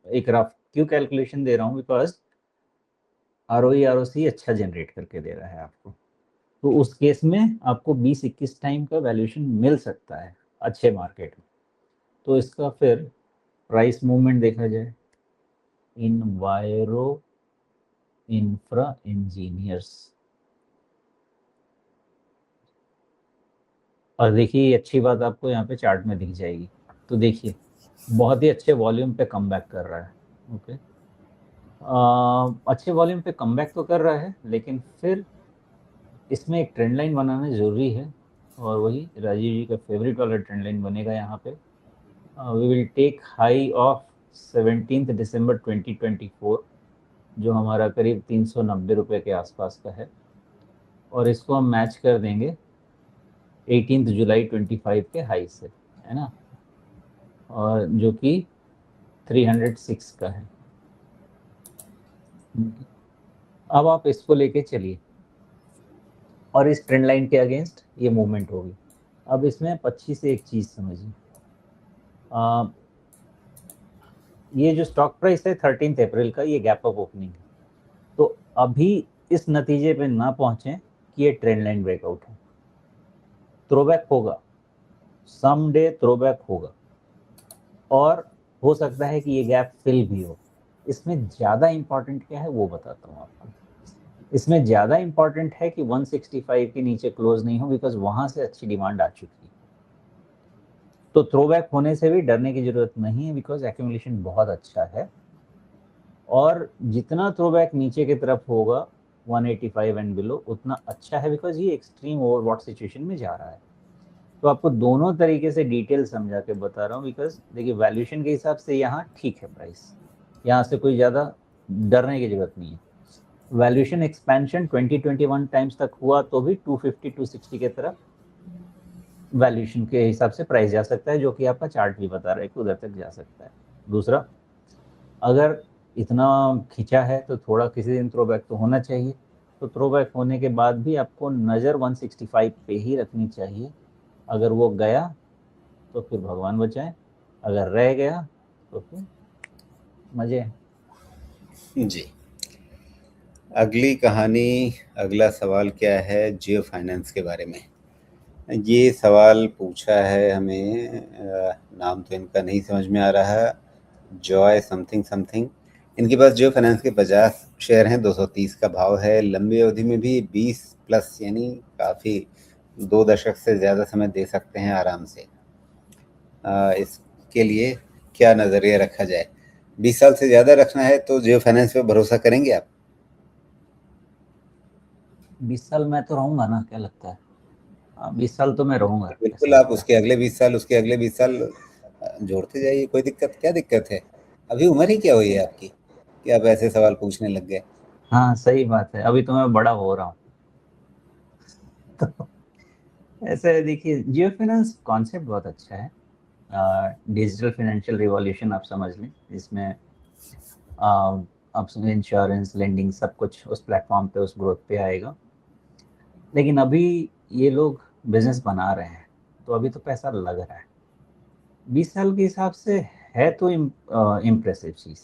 एक रफ क्यों कैलकुलेशन दे रहा हूँ, बिकॉज आरओई आरओसी अच्छा जनरेट करके दे रहा है आपको, तो उस केस में आपको 20-21 टाइम का वैल्यूएशन मिल सकता है अच्छे मार्केट में। तो इसका फिर प्राइस मूवमेंट देखा जाए, इन्वायरो इंफ्रा इंजीनियर्स, और देखिए ये अच्छी बात आपको यहाँ पे चार्ट में दिख जाएगी। तो देखिए बहुत ही अच्छे वॉल्यूम पे कम बैक कर रहा है। ओके, अच्छे वॉल्यूम पे कम बैक तो कर रहा है, लेकिन फिर इसमें एक ट्रेंड लाइन बनाना जरूरी है, और वही राजीव जी का फेवरेट वाला ट्रेंड लाइन बनेगा यहाँ पे। We will take high of 17 December 2024, जो हमारा करीब 390 रुपये के आसपास का है, और इसको हम मैच कर देंगे 18 जुलाई 25 के हाई से, है ना, और जो कि 306 का है। अब आप इसको लेके चलिए, और इस ट्रेंड लाइन के अगेंस्ट ये मूवमेंट होगी। अब इसमें 25 से एक चीज समझिए, ये जो स्टॉक प्राइस है 13 अप्रैल का, ये गैप अप ओपनिंग है, तो अभी इस नतीजे पे ना पहुंचे कि ये ट्रेंड लाइन ब्रेकआउट है, थ्रोबैक होगा, समडे थ्रोबैक होगा, और हो सकता है कि ये गैप फिल भी हो। इसमें ज्यादा इंपॉर्टेंट क्या है वो बताता हूँ आपको। इसमें ज्यादा इंपॉर्टेंट है कि 165 के नीचे क्लोज नहीं हो, बिकॉज वहां से अच्छी डिमांड आ चुकी है। तो थ्रोबैक होने से भी डरने की जरूरत नहीं है, बिकॉज एक्यूमुलेशन बहुत अच्छा है, और जितना थ्रोबैक नीचे की तरफ होगा 185 एंड बिलो उतना अच्छा है, बिकॉज ये एक्सट्रीम ओवरबॉट सिचुएशन में जा रहा है। तो आपको दोनों तरीके से डिटेल समझा के बता रहा हूँ, बिकॉज देखिए वैल्यूएशन के हिसाब से यहाँ ठीक है प्राइस, यहाँ से कोई ज़्यादा डरने की जरूरत नहीं है। वैल्यूएशन एक्सपेंशन 20-21 टाइम्स तक हुआ तो भी 250-260 के तरफ वैल्यूएशन के हिसाब से प्राइस जा सकता है, जो कि आपका चार्ट भी बता रहा है कि उधर तक जा सकता है। दूसरा, अगर इतना खिंचा है तो थोड़ा किसी दिन थ्रोबैक तो होना चाहिए, तो थ्रोबैक होने के बाद भी आपको नज़र 165 पे ही रखनी चाहिए। अगर वो गया तो फिर भगवान बचाए, अगर रह गया तो फिर मजे हैं। जी, अगली कहानी, अगला सवाल क्या है जियो फाइनेंस के बारे में। ये सवाल पूछा है हमें, नाम तो इनका नहीं समझ में आ रहा, जॉय समथिंग समथिंग। इनके पास जियो फाइनेंस के 50 शेयर हैं, 230 का भाव है, लंबी अवधि में भी 20 प्लस, यानी काफ़ी 2 दशक से ज़्यादा समय दे सकते हैं आराम से। इसके लिए क्या नज़रिया रखा जाए? 20 साल से ज़्यादा रखना है तो जियो फाइनेंस पे भरोसा करेंगे आप? 20 साल मैं तो रहूंगा ना, क्या लगता है? हाँ, 20 साल तो मैं रहूंगा, ऐसा बिल्कुल, आप लगता है। उसके अगले 20 साल, उसके अगले 20 साल जोड़ते जाइए, कोई दिक्कत क्या दिक्कत है? अभी उम्र ही क्या हुई है आपकी कि आप ऐसे सवाल पूछने लग गए? हाँ सही बात है, अभी तो मैं बड़ा हो रहा हूँ। तो ऐसे देखिए, जियो फाइनेंस कॉन्सेप्ट बहुत अच्छा है। डिजिटल फाइनेंशियल रिवॉल्यूशन आप समझ लें, जिसमें आप समझे इंश्योरेंस, लेंडिंग, सब कुछ उस प्लेटफॉर्म पे, उस ग्रोथ पे आएगा। लेकिन अभी ये लोग बिजनेस बना रहे हैं, तो अभी तो पैसा लग रहा है। 20 साल के हिसाब से है तो इम्प्रेसिव चीज,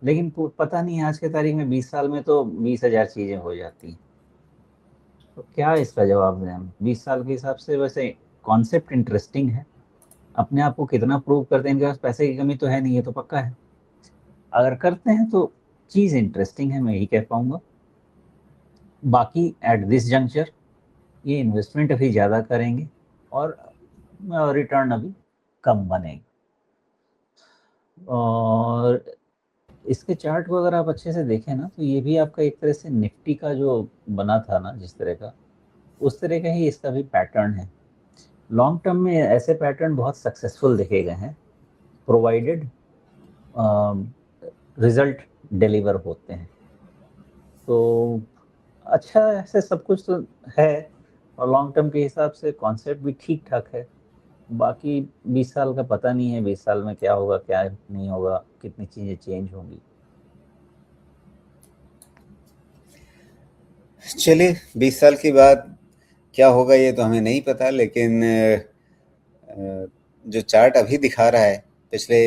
लेकिन पता नहीं आज के तारीख में 20 साल में तो 20,000 चीजें हो जाती हैं। तो क्या इसका जवाब दें हम? 20 साल के हिसाब से वैसे कॉन्सेप्ट इंटरेस्टिंग है। अपने आप को कितना प्रूव करते हैं, इनके पास पैसे की कमी तो है नहीं, ये तो पक्का है। अगर करते हैं तो चीज इंटरेस्टिंग है, मैं यही कह पाऊंगा। बाकी एट दिस जंक्चर ये इन्वेस्टमेंट अभी ज़्यादा करेंगे और रिटर्न अभी कम बनेगा। और इसके चार्ट को अगर आप अच्छे से देखें ना, तो ये भी आपका एक तरह से निफ्टी का जो बना था ना, जिस तरह का, उस तरह का ही इसका भी पैटर्न है। लॉन्ग टर्म में ऐसे पैटर्न बहुत सक्सेसफुल देखे गए हैं, प्रोवाइडेड रिजल्ट डिलीवर होते हैं। तो अच्छा, ऐसे सब कुछ तो है, और लॉन्ग टर्म के हिसाब से कॉन्सेप्ट भी ठीक ठाक है। बाकी 20 साल का पता नहीं है, 20 साल में क्या होगा क्या नहीं होगा, कितनी चीजें चेंज होंगी। चलिए, 20 साल के बाद क्या होगा ये तो हमें नहीं पता, लेकिन जो चार्ट अभी दिखा रहा है पिछले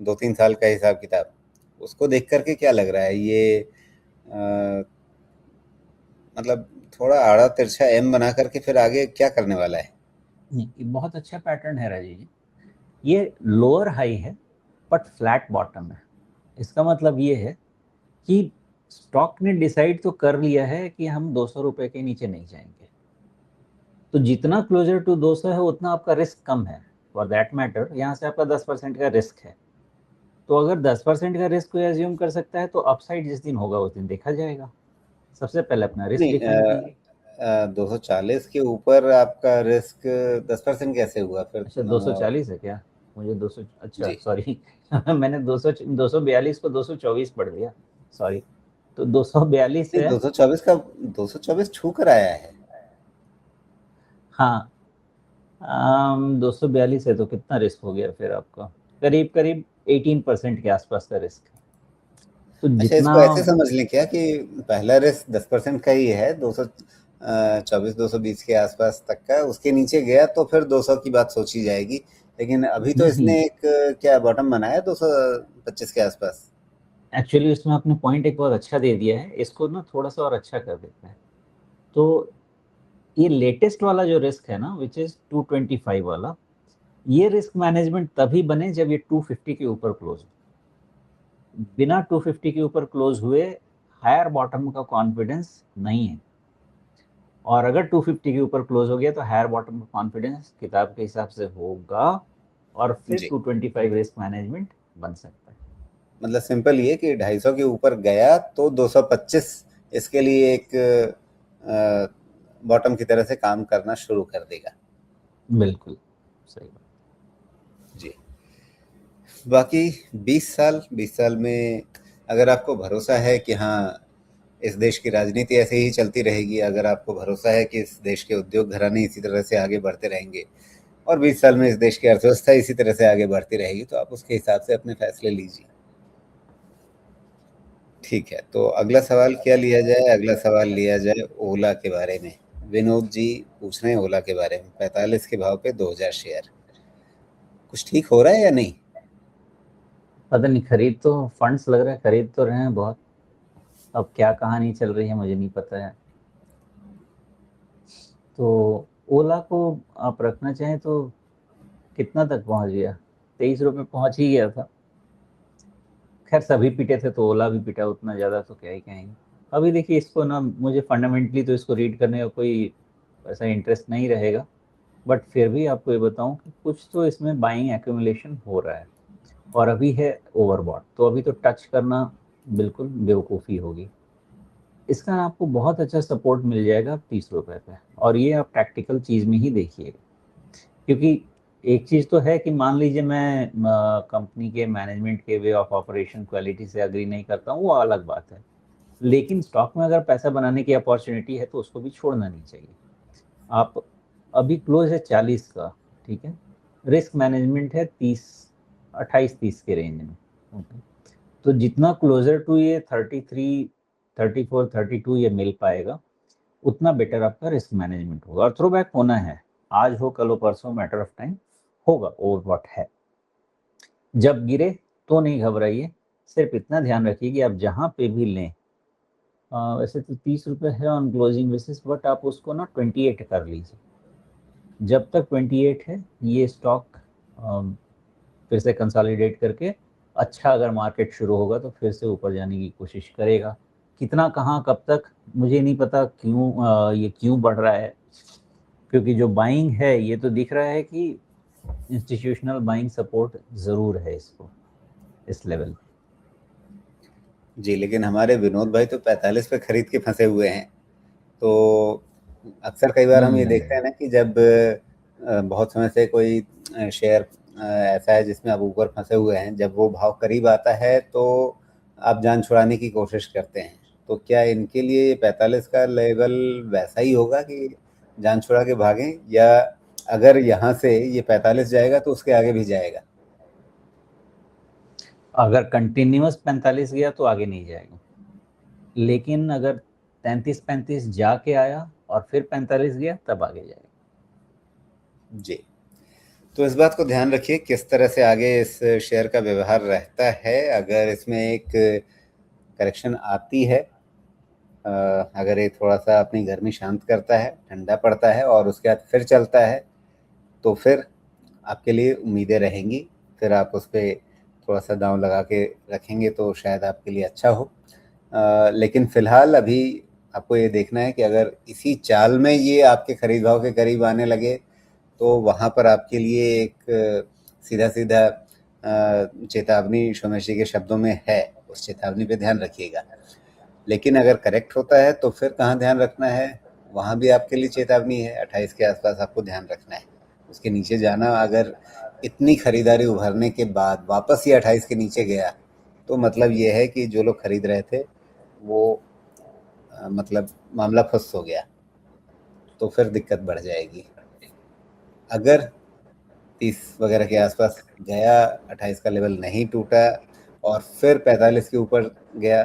2-3 साल का हिसाब किताब, उसको देख कर के क्या लग रहा है ये, मतलब थोड़ा आड़ा तिरछा एम बना करके फिर आगे क्या करने वाला है? नहीं, ये बहुत अच्छा पैटर्न है राजीव जी। ये लोअर हाई है बट फ्लैट बॉटम है। इसका मतलब ये है कि स्टॉक ने डिसाइड तो कर लिया है कि हम 200 रुपए के नीचे नहीं जाएंगे। तो जितना क्लोजर टू 200 है, उतना आपका रिस्क कम है। फॉर दैट मैटर, यहाँ से आपका 10% का रिस्क है। तो अगर 10% का रिस्क कोई एज्यूम कर सकता है, तो अपसाइड जिस दिन होगा उस दिन देखा जाएगा। सबसे पहले अपना रिस्क नहीं, डिफाइन कीजिए। 240 के ऊपर आपका रिस्क 10% कैसे हुआ फिर? अच्छा, 240 है क्या? मुझे 200, अच्छा जी। सॉरी। मैंने 242 को 224 पढ़ लिया, सॉरी। तो 242 नहीं, है। 224 छू कर आया है। हाँ, 242 है, तो कितना रिस्क हो गया फिर आपका? करीब करीब 18% के आसपास का रिस्क है। तो अच्छा, जितना, इसको ऐसे समझ लें क्या कि पहला रिस्क 10% का ही है, 224 220 के आसपास तक का, उसके नीचे गया तो फिर 200 की बात सोची जाएगी। लेकिन अभी तो नहीं, इसने एक क्या बॉटम बनाया 225 के आसपास। एक्चुअली उसमें आपने पॉइंट एक बहुत अच्छा दे दिया है, इसको ना थोड़ा सा और अच्छा कर देते हैं। तो ये लेटेस्ट वाला जो रिस्क है ना, विच इज 225 वाला, ये रिस्क मैनेजमेंट तभी बने जब ये 250 के ऊपर क्लोज हो। बिना 250 के ऊपर क्लोज हुए हायर बॉटम का कॉन्फिडेंस नहीं है। और अगर 250 के ऊपर क्लोज हो गया, तो हायर बॉटम का कॉन्फिडेंस किताब के हिसाब से होगा, और फिर जी, 225 रिस्क मैनेजमेंट बन सकता है। मतलब सिंपल ये कि 250 के ऊपर गया तो 225 इसके लिए एक बॉटम की तरह से काम करना शुरू कर देगा। बिल्कुल सही बात। जी। बाकी 20 साल में अगर आपको भरोसा है कि हाँ, इस देश की राजनीति ऐसे ही चलती रहेगी, अगर आपको भरोसा है कि इस देश के उद्योग घराने इसी तरह से आगे बढ़ते रहेंगे और 20 साल में इस देश की अर्थव्यवस्था इसी तरह से आगे बढ़ती रहेगी, तो आप उसके हिसाब से अपने फैसले लीजिए। ठीक है, तो अगला सवाल क्या लिया जाए? अगला सवाल लिया जाए ओला के बारे में। विनोद जी पूछ रहे हैं ओला के बारे में, 45 के भाव पे 2000 शेयर, कुछ ठीक हो रहा है या नहीं? पता नहीं, खरीद तो फंड्स लग रहा है खरीद तो रहे हैं बहुत। अब क्या कहानी चल रही है मुझे नहीं पता है। तो ओला को आप रखना चाहें तो कितना तक पहुंच गया? 23 रुपये पहुंच ही गया था। खैर सभी पिटे थे तो ओला भी पिटा, उतना ज्यादा तो क्या ही कहेंगे। अभी देखिए, इसको ना मुझे फंडामेंटली तो इसको रीड करने का कोई ऐसा इंटरेस्ट नहीं रहेगा, बट फिर भी आपको ये बताऊं कि कुछ तो इसमें बाइंग एक्यूमुलेशन हो रहा है और अभी है ओवरबॉट, तो अभी तो टच करना बिल्कुल बेवकूफ़ी होगी। इसका आपको बहुत अच्छा सपोर्ट मिल जाएगा 30 रुपए पे, और ये आप प्रैक्टिकल चीज़ में ही देखिएगा। क्योंकि एक चीज़ तो है कि मान लीजिए मैं कंपनी के मैनेजमेंट के वे ऑफ ऑपरेशन क्वालिटी से अग्री नहीं करता हूँ, वो अलग बात है, लेकिन स्टॉक में अगर पैसा बनाने की अपॉर्चुनिटी है तो उसको भी छोड़ना नहीं चाहिए। आप अभी क्लोज है 40 का, ठीक है, रिस्क मैनेजमेंट है 30, 28-30 के रेंज में, ओके। तो जितना क्लोजर टू ये 33, 34, 32 ये मिल पाएगा, उतना बेटर आपका रिस्क मैनेजमेंट होगा। और थ्रो बैक होना है, आज हो कल हो परसों, मैटर ऑफ टाइम होगा, ओवरबॉट है। जब गिरे तो नहीं घबराइए, सिर्फ इतना ध्यान रखिए कि आप जहाँ पे भी लें, वैसे तो 30 रुपए है ऑन क्लोजिंग बेसिस, बट आप उसको ना 28 कर लीजिए। जब तक 28 है ये स्टॉक फिर से कंसोलिडेट करके, अच्छा अगर मार्केट शुरू होगा तो फिर से ऊपर जाने की कोशिश करेगा। कितना, कहाँ, कब तक मुझे नहीं पता, क्यों ये क्यों बढ़ रहा है, क्योंकि जो बाइंग है ये तो दिख रहा है कि इंस्टीट्यूशनल बाइंग सपोर्ट ज़रूर है इसको, इस लेवल। जी, लेकिन हमारे विनोद भाई तो 45 पे खरीद के फंसे हुए हैं। तो अक्सर कई बार हम ये देखते हैं ना कि जब बहुत समय से कोई शेयर ऐसा है जिसमें आप ऊपर फंसे हुए हैं, जब वो भाव करीब आता है तो आप जान छुड़ाने की कोशिश करते हैं। तो क्या इनके लिए 45 का लेवल वैसा ही होगा कि जान छुड़ा के भागें, या अगर यहाँ से ये 45 जाएगा तो उसके आगे भी जाएगा? अगर कंटिन्यूअस 45 गया तो आगे नहीं जाएगा, लेकिन अगर 33-35 जाके आया और फिर 45 गया तब आगे जाएगा। जी, तो इस बात को ध्यान रखिए किस तरह से आगे इस शेयर का व्यवहार रहता है। अगर इसमें एक करेक्शन आती है, अगर ये थोड़ा-सा अपनी गर्मी शांत करता है, ठंडा पड़ता है और उसके बाद फिर चलता है, तो फिर आपके लिए उम्मीदें रहेंगी। फिर आप उस पे थोड़ा-सा दाँव लगा के रखेंगे तो शायद आपके लिए अच्छा हो। लेकिन फ़िलहाल अभी आपको ये देखना है कि अगर इसी चाल में ये आपके खरीद भाव के करीब आने लगे, तो वहाँ पर आपके लिए एक सीधा-सीधा चेतावनी शोमेश जी के शब्दों में है, उस चेतावनी पे ध्यान रखिएगा। लेकिन अगर करेक्ट होता है तो फिर कहाँ ध्यान रखना है, वहाँ भी आपके लिए चेतावनी है, 28 के आसपास आपको ध्यान रखना है। उसके नीचे जाना, अगर इतनी खरीदारी उभरने के बाद वापस ये 28 के नीचे गया, तो मतलब ये है कि जो लोग खरीद रहे थे वो मतलब मामला फुस हो गया, तो फिर दिक्कत बढ़ जाएगी। अगर 30 वगैरह के आसपास गया, 28 का लेवल नहीं टूटा और फिर 45 के ऊपर गया,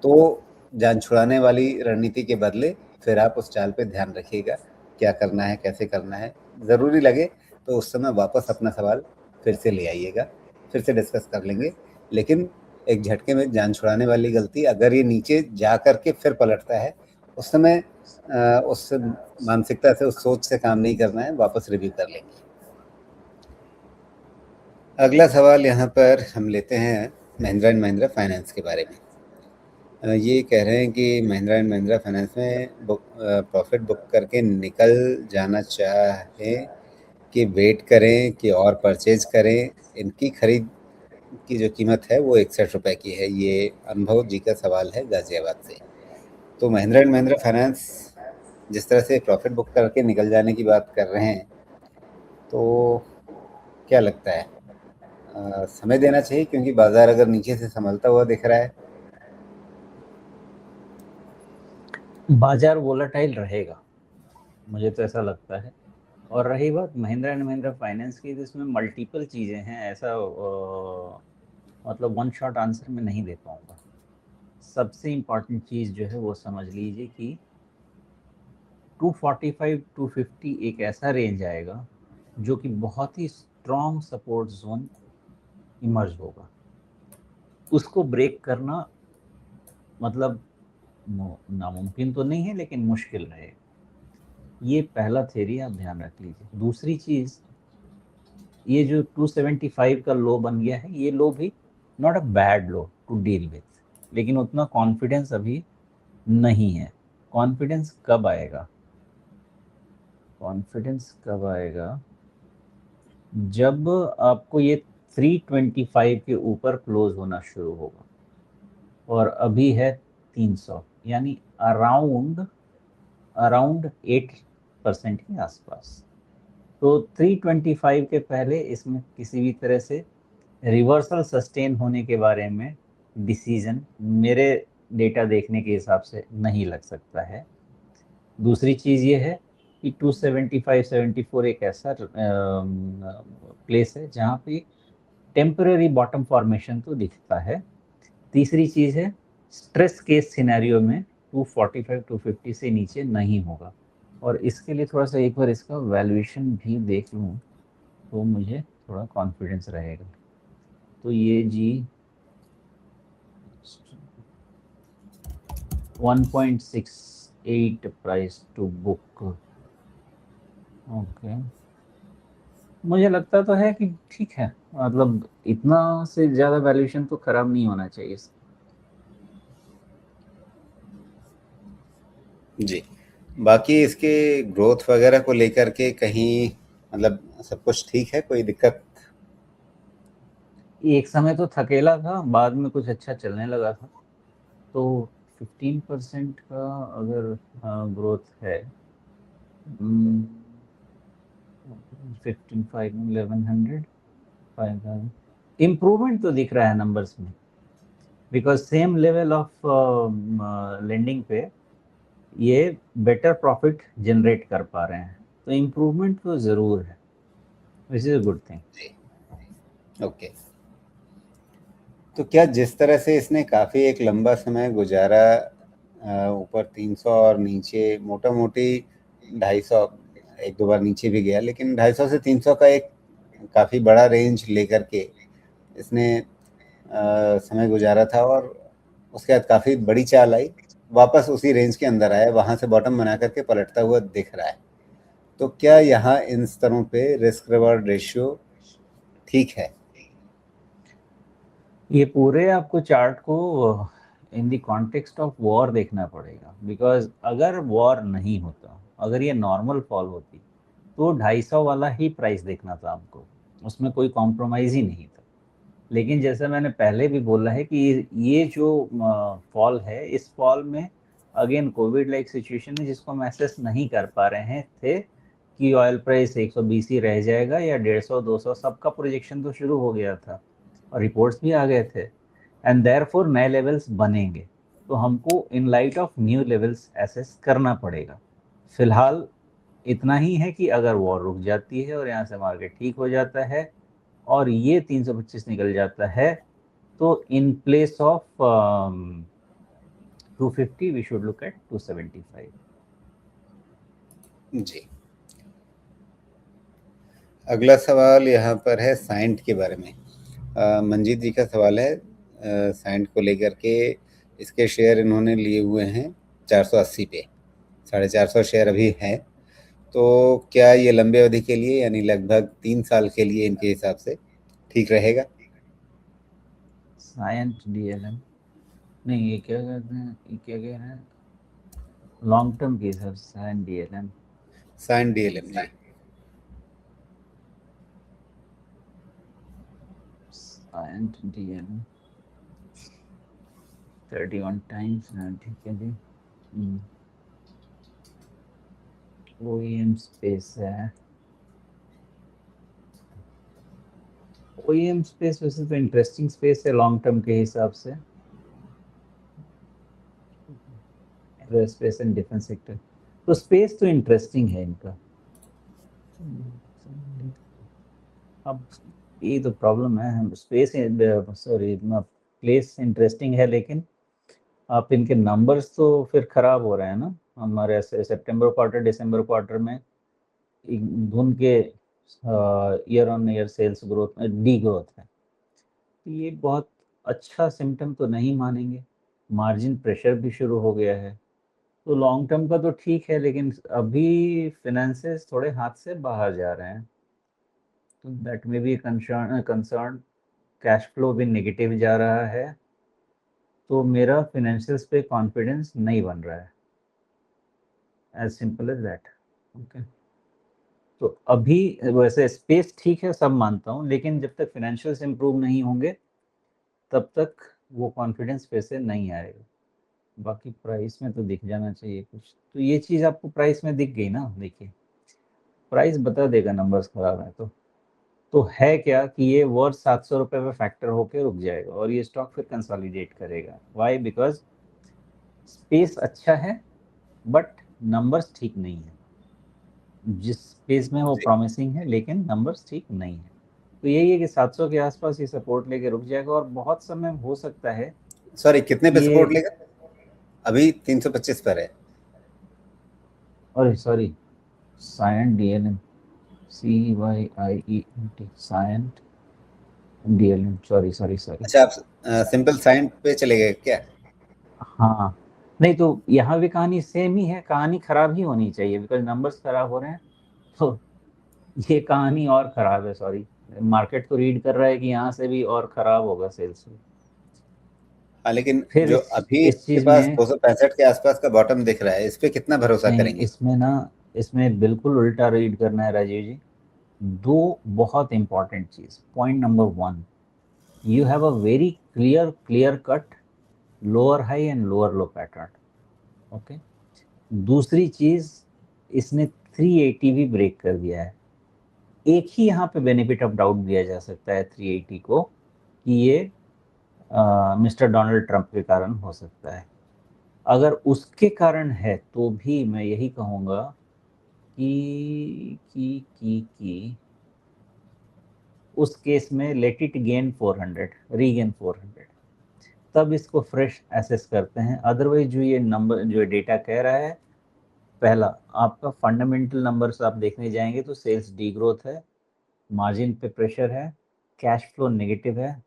तो जान छुड़ाने वाली रणनीति के बदले फिर आप उस चाल पे ध्यान रखिएगा, क्या करना है, कैसे करना है। ज़रूरी लगे तो उस समय वापस अपना सवाल फिर से ले आइएगा, फिर से डिस्कस कर लेंगे। लेकिन एक झटके में जान छुड़ाने वाली गलती, अगर ये नीचे जा कर के फिर पलटता है, उस समय उस मानसिकता से, उस सोच से काम नहीं करना है, वापस रिव्यू कर लेंगे। अगला सवाल यहाँ पर हम लेते हैं महिंद्रा एंड महिंद्रा फाइनेंस के बारे में। ये कह रहे हैं कि महिंद्रा एंड महिंद्रा फाइनेंस में प्रॉफिट बुक करके निकल जाना चाहें कि वेट करें कि और परचेज करें। इनकी खरीद की जो कीमत है वो 61 रुपये की है। ये अनुभव जी का सवाल है गाजियाबाद से। तो महिंद्रा एंड महिंद्रा फाइनेंस जिस तरह से प्रॉफिट बुक करके निकल जाने की बात कर रहे हैं, तो क्या लगता है, समय देना चाहिए, क्योंकि बाजार अगर नीचे से संभलता हुआ दिख रहा है? बाजार वोलाटाइल रहेगा, मुझे तो ऐसा लगता है। और रही बात महिंद्रा एंड महिंद्रा फाइनेंस की, तो इसमें मल्टीपल चीज़ें हैं, ऐसा मतलब वन शॉट आंसर में नहीं दे पाऊंगा। सबसे इम्पॉर्टेंट चीज़ जो है वो समझ लीजिए कि 245, 250 एक ऐसा रेंज आएगा जो कि बहुत ही स्ट्रॉन्ग सपोर्ट जोन इमर्ज होगा। उसको ब्रेक करना मतलब नामुमकिन तो नहीं है, लेकिन मुश्किल रहेगा। ये पहला थ्योरी आप ध्यान रख लीजिए। दूसरी चीज़, ये जो 275 का लो बन गया है, ये लो भी not a bad low to deal with, लेकिन उतना कॉन्फिडेंस अभी नहीं है। कॉन्फिडेंस कब आएगा? कॉन्फिडेंस कब आएगा? जब आपको ये 325 के ऊपर क्लोज होना शुरू होगा, और अभी है 300, यानी अराउंड 8% के आसपास। तो 325 के पहले इसमें किसी भी तरह से रिवर्सल सस्टेन होने के बारे में डिसीजन मेरे डेटा देखने के हिसाब से नहीं लग सकता है। दूसरी चीज़ ये है कि 275-74 एक ऐसा प्लेस है जहाँ पे टेम्पररी बॉटम फॉर्मेशन तो दिखता है। तीसरी चीज़ है, स्ट्रेस केस सिनेरियो में 245-250 से नीचे नहीं होगा। और इसके लिए थोड़ा सा एक बार इसका वैल्यूएशन भी देख लूँ तो मुझे थोड़ा कॉन्फिडेंस रहेगा। तो ये जी 1.68 प्राइस टू बुक। ओके, मुझे लगता तो है कि ठीक है, मतलब इतना से ज़्यादा वैल्यूएशन तो खराब नहीं होना चाहिए। जी, बाकी इसके ग्रोथ वगैरह को लेकर के कहीं मतलब सब कुछ ठीक है, कोई दिक्कत? एक समय तो थकेला था, बाद में कुछ अच्छा चलने लगा था। तो 15% का अगर ग्रोथ है, 15, 5, 1100, 5000 इम्प्रूवमेंट तो दिख रहा है नंबर्स में, because same level of lending पे ये बेटर प्रॉफिट जनरेट कर पा रहे हैं, तो इम्प्रूवमेंट तो ज़रूर है, which is a good thing. Okay, तो क्या जिस तरह से इसने काफ़ी एक लंबा समय गुजारा, ऊपर 300 और नीचे मोटा मोटी 250, एक दो बार नीचे भी गया, लेकिन 250 से 300 का एक काफ़ी बड़ा रेंज लेकर के इसने समय गुजारा था, और उसके बाद काफ़ी बड़ी चाल आई, वापस उसी रेंज के अंदर आया, वहाँ से बॉटम बना करके पलटता हुआ दिख रहा है। तो क्या यहाँ इन स्तरों पे रिस्क रिवॉर्ड रेशियो ठीक है? ये पूरे आपको चार्ट को in the context of war देखना पड़ेगा, बिकॉज अगर वॉर नहीं होता, अगर ये नॉर्मल फॉल होती, तो 250 वाला ही प्राइस देखना था आपको, उसमें कोई कॉम्प्रोमाइज़ ही नहीं था। लेकिन जैसे मैंने पहले भी बोला है कि ये जो फॉल है, इस फॉल में अगेन कोविड लाइक सिचुएशन है जिसको हम एसेस नहीं कर पा रहे हैं थे कि ऑयल प्राइस 120 ही रह जाएगा या 150-200, सबका प्रोजेक्शन तो शुरू हो गया था और रिपोर्ट्स भी आ गए थे, एंड देयरफॉर नए लेवल्स बनेंगे। तो हमको in light of new levels assess करना पड़ेगा। फिलहाल इतना ही है कि अगर वॉर रुक जाती है और यहाँ से मार्केट ठीक हो जाता है और ये 325 निकल जाता है, तो in place of 250 we should look at 275। जी, अगला सवाल यहाँ पर है साइंट के बारे में। मंजीत जी का सवाल है साइंट को लेकर के। इसके शेयर इन्होंने लिए हुए हैं 480 पे, 450 शेयर अभी हैं। तो क्या ये लंबे अवधि के लिए, यानी लगभग 3 साल के लिए इनके हिसाब से ठीक रहेगा? साइंट डीएलएम नहीं, ये क्या कहते हैं, ये क्या कह रहे हैं, लॉन्ग टर्म के हिसाब से साइंट डीएलएम। साइंट डीएलएम जी। साइंट डीएलएम 31 टाइम्स, ठीक है जी। ओईएम स्पेस है, ओईएम स्पेस वैसे तो इंटरेस्टिंग स्पेस है लॉन्ग टर्म के हिसाब से, एरोस्पेस एंड डिफेंस सेक्टर, तो स्पेस तो इंटरेस्टिंग है इनका। अब ये तो प्रॉब्लम है, हम स्पेस, सॉरी, प्लेस इंटरेस्टिंग है, लेकिन आप इनके नंबर्स तो फिर खराब हो रहे हैं ना। हमारे सितंबर क्वार्टर दिसंबर क्वार्टर में धुन के year on year sales growth में डी ग्रोथ है, तो ये बहुत अच्छा सिम्टम तो नहीं मानेंगे। मार्जिन प्रेशर भी शुरू हो गया है, तो लॉन्ग टर्म का तो ठीक है, लेकिन अभी फिनेंसेस थोड़े हाथ से बाहर जा रहे हैं, तो दैट में भी कंसर्न। कैश फ्लो भी नेगेटिव जा रहा है, तो मेरा फिनेंशियल्स पे कॉन्फिडेंस नहीं बन रहा है, as simple as that. Okay, तो अभी वैसे स्पेस ठीक है, सब मानता हूँ, लेकिन जब तक फाइनेंशियल्स इम्प्रूव नहीं होंगे तब तक वो कॉन्फिडेंस फिर से नहीं आएगा। बाकी प्राइस में तो दिख जाना चाहिए कुछ, तो ये चीज़ आपको प्राइस में दिख गई ना, देखिए प्राइस बता देगा नंबर्स खराब है तो है क्या कि ये वर्थ 700 रुपये पे फैक्टर होके रुक जाएगा और ये स्टॉक फिर कंसोलिडेट करेगा। वाई? बिकॉज स्पेस अच्छा है बट नंबर्स ठीक नहीं है। जिस स्पेस में वो जी। प्रॉमिसिंग है लेकिन नंबर्स ठीक नहीं है, तो यही है कि 700 के आसपास ये सपोर्ट लेके रुक जाएगा और बहुत समय हो सकता है सॉरी, कितने पे ये, सपोर्ट लेगा? अभी 325 पर है। अरे sorry, Cyient DLM, CYIENT, Cyient DLM, sorry sorry sorry. अच्छा, आप सिंपल साइंट पे चले गए क्या? हाँ, नहीं तो यहाँ भी कहानी सेम ही है, कहानी खराब ही होनी चाहिए बिकॉज नंबर्स खराब हो रहे हैं, तो ये कहानी और खराब है। सॉरी, मार्केट तो रीड कर रहा है कि यहाँ से भी और खराब होगा सेल्स। हाँ, लेकिन फिर जो अभी इस आपके चीज पास में 265 के आसपास का बॉटम दिख रहा है, इस पे कितना भरोसा नहीं, करेंगे? इसमें ना, इसमें बिल्कुल उल्टा रीड करना है राजीव जी। दो बहुत इंपॉर्टेंट चीज, point number 1, you have a very clear cut lower high and lower low pattern. Okay, दूसरी चीज, इसने 380 भी ब्रेक कर दिया है। एक ही यहाँ पे बेनिफिट ऑफ डाउट दिया जा सकता है 380 को कि ये मिस्टर डोनाल्ड ट्रंप के कारण हो सकता है। अगर उसके कारण है तो भी मैं यही कहूँगा कि उस केस में लेट इट गेन 400, रीगेन 400, तब इसको फ्रेश एसेस करते हैं। अदरवाइज जो ये नंबर, जो डेटा कह रहा है, पहला आपका फंडामेंटल नंबर्स आप देखने जाएंगे तो सेल्स डी ग्रोथ है, मार्जिन पे प्रेशर है, कैश फ्लो नेगेटिव है,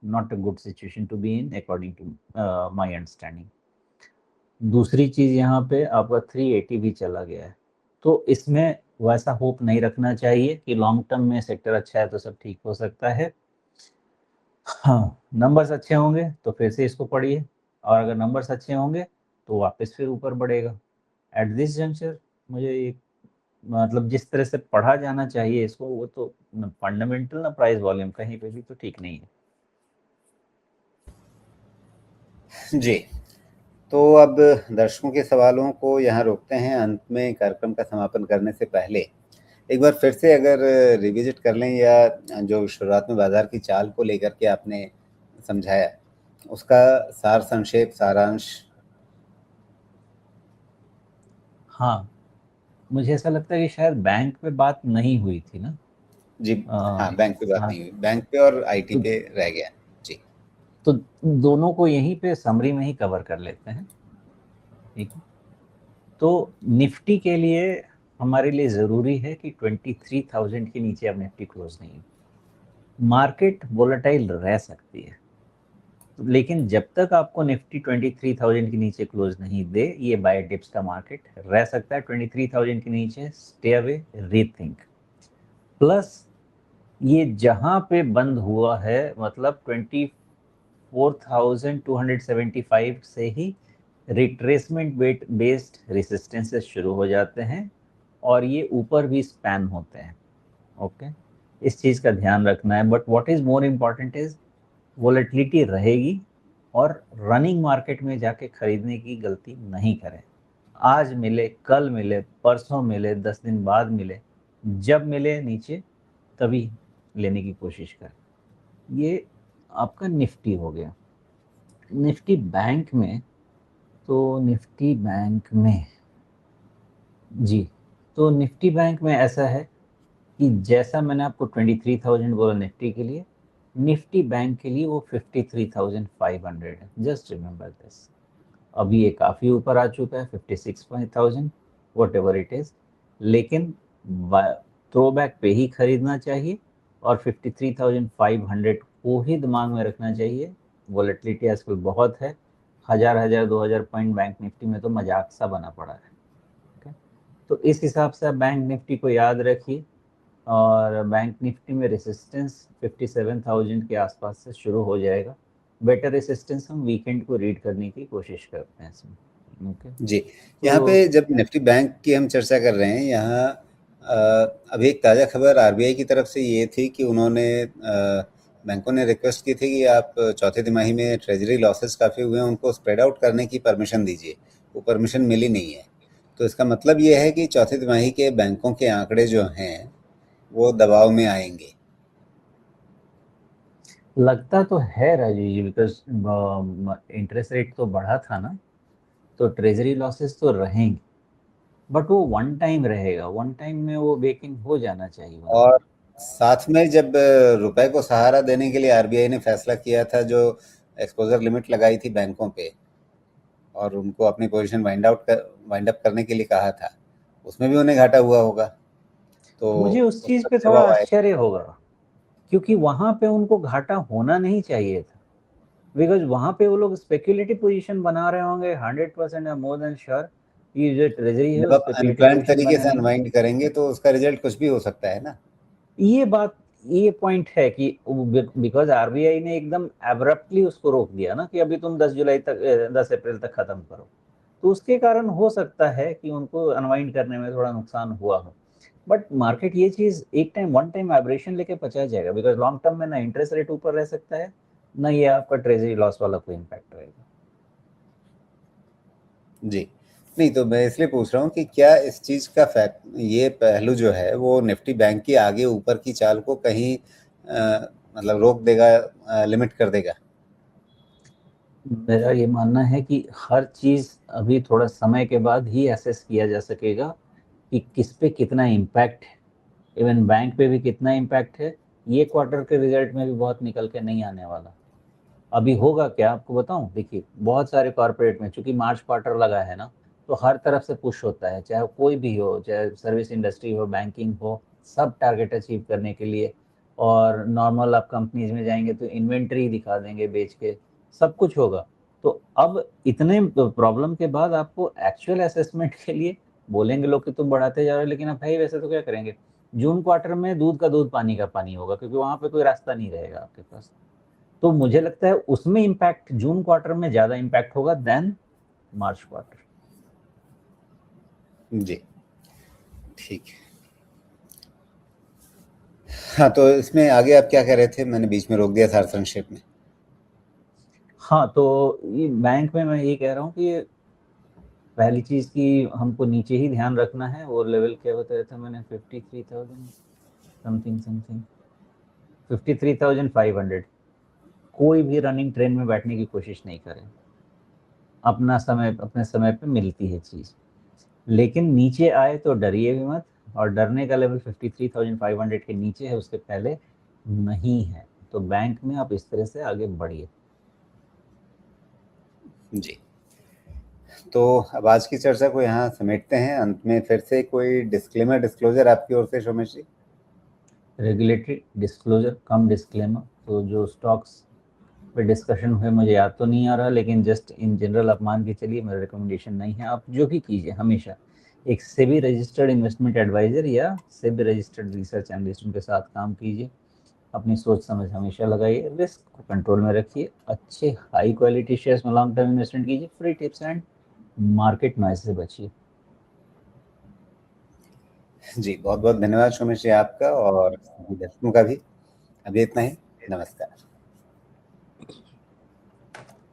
not a good situation to be in according to my understanding. दूसरी चीज यहाँ पे आपका 380 भी चला गया है, तो इसमें वैसा होप नहीं रखना चाहिए कि लॉन्ग टर्म में सेक्टर अच्छा है तो सब ठीक हो सकता है। हाँ, नंबर्स अच्छे होंगे तो फिर से इसको पढ़िए, और अगर नंबर्स अच्छे होंगे तो वापस फिर ऊपर बढ़ेगा। एट दिस जंक्चर मुझे एक, मतलब जिस तरह से पढ़ा जाना चाहिए इसको, वो तो फंडामेंटल ना प्राइस वॉल्यूम कहीं पे भी तो ठीक नहीं है। जी। तो अब दर्शकों के सवालों को यहाँ रोकते हैं। अंत में कार्यक्रम का समापन करने से पहले एक बार फिर से अगर रिविजिट कर लें, या जो शुरुआत में बाजार की चाल को लेकर के आपने समझाया, उसका सार संक्षेप सारांश। हाँ, मुझे ऐसा लगता है कि शायद बैंक पे बात नहीं हुई थी ना। जी। हाँ, बैंक पे बात हाँ, नहीं हुई, बैंक पे और आईटी तो पे रह गया। जी। तो दोनों को यहीं पे समरी में ही कवर कर लेते हैं, ठीक है। तो निफ्टी के लिए हमारे लिए ज़रूरी है कि 23,000 के नीचे अब निफ्टी क्लोज नहीं हो। मार्केट वोलेटाइल रह सकती है, लेकिन जब तक आपको निफ्टी 23,000 के नीचे क्लोज नहीं दे, ये बाय डिप्स का मार्केट रह सकता है। 23,000 के नीचे स्टे अवे, रीथिंक। प्लस ये जहां पे बंद हुआ है, मतलब 24,275 से ही रिट्रेसमेंट वेट बेस्ड रेसिस्टेंसेस शुरू हो जाते हैं और ये ऊपर भी स्पैन होते हैं। ओके, इस चीज का ध्यान रखना है। But what is more important is volatility रहेगी, और रनिंग मार्केट में जाके खरीदने की गलती नहीं करें। आज मिले, कल मिले, परसों मिले, 10 दिन बाद मिले, जब मिले नीचे तभी लेने की कोशिश करें। ये आपका निफ्टी हो गया। निफ्टी बैंक में, तो निफ्टी बैंक में, जी, तो निफ्टी बैंक में ऐसा है कि जैसा मैंने आपको 23,000 बोला निफ्टी के लिए, निफ्टी बैंक के लिए वो 53,500 है। Just remember this. अभी ये काफ़ी ऊपर आ चुका है, 56,000, वट एवर इट इज़, लेकिन थ्रो बैक पे ही खरीदना चाहिए और 53,500 को ही दिमाग में रखना चाहिए। वॉलेटिलिटी आजकल बहुत है, हजार 2,000 पॉइंट बैंक निफ्टी में तो मजाक सा बना पड़ा है। okay? तो इस हिसाब से आप बैंक निफ्टी को याद रखिए, और बैंक निफ्टी में रेसिस्टेंस 57,000 के आसपास से शुरू हो जाएगा। बेटर रेसिस्टेंस हम वीकेंड को रीड करने की कोशिश करते हैं इसमें। ओके, जी। यहाँ तो पे जब निफ्टी बैंक की हम चर्चा कर रहे हैं, यहाँ अभी एक ताज़ा खबर आरबीआई की तरफ से ये थी कि उन्होंने बैंकों ने रिक्वेस्ट की थी कि आप चौथी तिमाही में ट्रेजरी लॉसेस काफ़ी हुए हैं, उनको स्प्रेड आउट करने की परमिशन दीजिए। वो परमिशन मिली नहीं है। तो इसका मतलब ये है कि चौथी तिमाही के बैंकों के आंकड़े जो हैं वो दबाव में आएंगे। लगता तो है राजीव जी, बिकॉज इंटरेस्ट रेट तो बढ़ा था ना, तो ट्रेजरी लॉसेस तो रहेंगे, बट वो वन टाइम रहेगा, वन टाइम में वो बेकिंग हो जाना चाहिए वहाँ और पे। साथ में जब रुपए को सहारा देने के लिए आरबीआई ने फैसला किया था, जो एक्सपोजर लिमिट लगाई थी बैंकों पे और उनको अपनी पोजीशन वाइंड अप करने के लिए कहा था, उसमें भी उन्हें घाटा हुआ होगा, तो मुझे उस उस चीज पर पे भी थोड़ा दबाव आएगा। आश्चर्य होगा, क्योंकि वहां पे उनको घाटा होना नहीं चाहिए था, बिकॉज वहां पे वो लोग स्पेक्युलेटिव पोजीशन बना रहे होंगे 100% या मोर देन श्योर। ये जो ट्रेजरी है जब वो आप स्पेक्युलेटिव अनप्लान्ड पोजीशन तरीके से बनाने। अनवाइंड करेंगे तो उसका रिजल्ट कुछ भी हो सकता है ना। ये बात, ये पॉइंट है कि बिकॉज आरबीआई ने एकदम एब्रप्टली उसको रोक दिया ना कि अभी तुम 10 जुलाई तक 10 अप्रैल तक खत्म करो, तो उसके कारण हो सकता है कि उनको अनवाइंड करने में थोड़ा नुकसान हुआ हो। बट मार्केट ये चीज एक टाइम वन टाइम वाइब्रेशन लेके पचा जाएगा, बिकॉज लॉन्ग टर्म में ना इंटरेस्ट रेट ऊपर रह सकता है, ना ये आपका ट्रेजरी लॉस वाला कोई इम्पैक्ट रहेगा। जी। नहीं, तो मैं इसलिए पूछ रहा हूँ कि क्या इस चीज़ का फैक्ट, ये पहलू जो है वो निफ्टी बैंक की आगे ऊपर की चाल को कहीं मतलब रोक देगा, लिमिट कर देगा? मेरा ये मानना है कि हर चीज अभी थोड़ा समय के बाद ही एसेस किया जा सकेगा कि किस पे कितना इम्पैक्ट है, इवन बैंक पे भी कितना इम्पैक्ट है। ये क्वार्टर के रिजल्ट में भी बहुत निकल के नहीं आने वाला। अभी होगा क्या आपको बताऊं, देखिए बहुत सारे कॉर्पोरेट में, चूंकि मार्च क्वार्टर लगा है ना, तो हर तरफ से पुश होता है, चाहे कोई भी हो, चाहे सर्विस इंडस्ट्री हो, बैंकिंग हो, सब टारगेट अचीव करने के लिए। और नॉर्मल आप कंपनीज में जाएंगे तो इन्वेंट्री दिखा देंगे बेच के, सब कुछ होगा। तो अब इतने प्रॉब्लम के बाद आपको एक्चुअल असेसमेंट के लिए बोलेंगे लोग कि तुम बढ़ाते जा रहे हो, लेकिन अब भाई वैसे तो क्या करेंगे, जून क्वार्टर में दूध का दूध पानी का पानी होगा, क्योंकि वहां पे कोई रास्ता नहीं रहेगा आपके पास। तो मुझे लगता है उसमें इम्पैक्ट जून क्वार्टर में ज्यादा इम्पैक्ट होगा देन मार्च क्वार्टर। जी, ठीक है। हाँ, तो इसमें आगे आप क्या कह रहे थे? मैंने बीच में रोक दिया था संक्षेप में। हाँ, तो ये बैंक में मैं ये कह रहा हूँ कि पहली चीज की हमको नीचे ही ध्यान रखना है। वो लेवल क्या बताया था मैंने, 53,000 समथिंग समथिंग, 53,500। कोई भी रनिंग ट्रेन में बैठने की कोशिश नहीं करें, अपना समय अपने समय पे मिलती है चीज। लेकिन नीचे आए तो डरिए भी मत, और डरने का लेवल 53,500 के नीचे है, उसके पहले नहीं है। तो बैंक में आप इस तरह से आगे बढ़िए। जी, तो अब आज की चर्चा को यहाँ समेटते हैं। अंत में फिर से कोई डिस्क्लेमर, डिस्क्लोजर आपकी ओर से सोमेश जी? रेगुलेटरी डिस्क्लोजर कम डिस्क्लेमर, तो जो स्टॉक्स पे डिस्कशन हुए मुझे याद तो नहीं आ रहा, लेकिन जस्ट इन जनरल आप मान के चलिए, मेरा रिकमेंडेशन नहीं है। आप जो भी कीजिए हमेशा एक सेबी रजिस्टर्ड इन्वेस्टमेंट एडवाइजर या सेबी रजिस्टर्ड रिसर्च एनालिस्ट उनके साथ काम कीजिए। अपनी सोच समझ हमेशा लगाइए, रिस्क को कंट्रोल में रखिए, अच्छे हाई क्वालिटी शेयर्स में लॉन्ग टर्म इन्वेस्टमेंट कीजिए, free tips and market noise से बचिए। जी, बहुत बहुत धन्यवाद सोमेश जी आपका, और सभी दर्शकों का भी। अभी इतना ही। नमस्कार।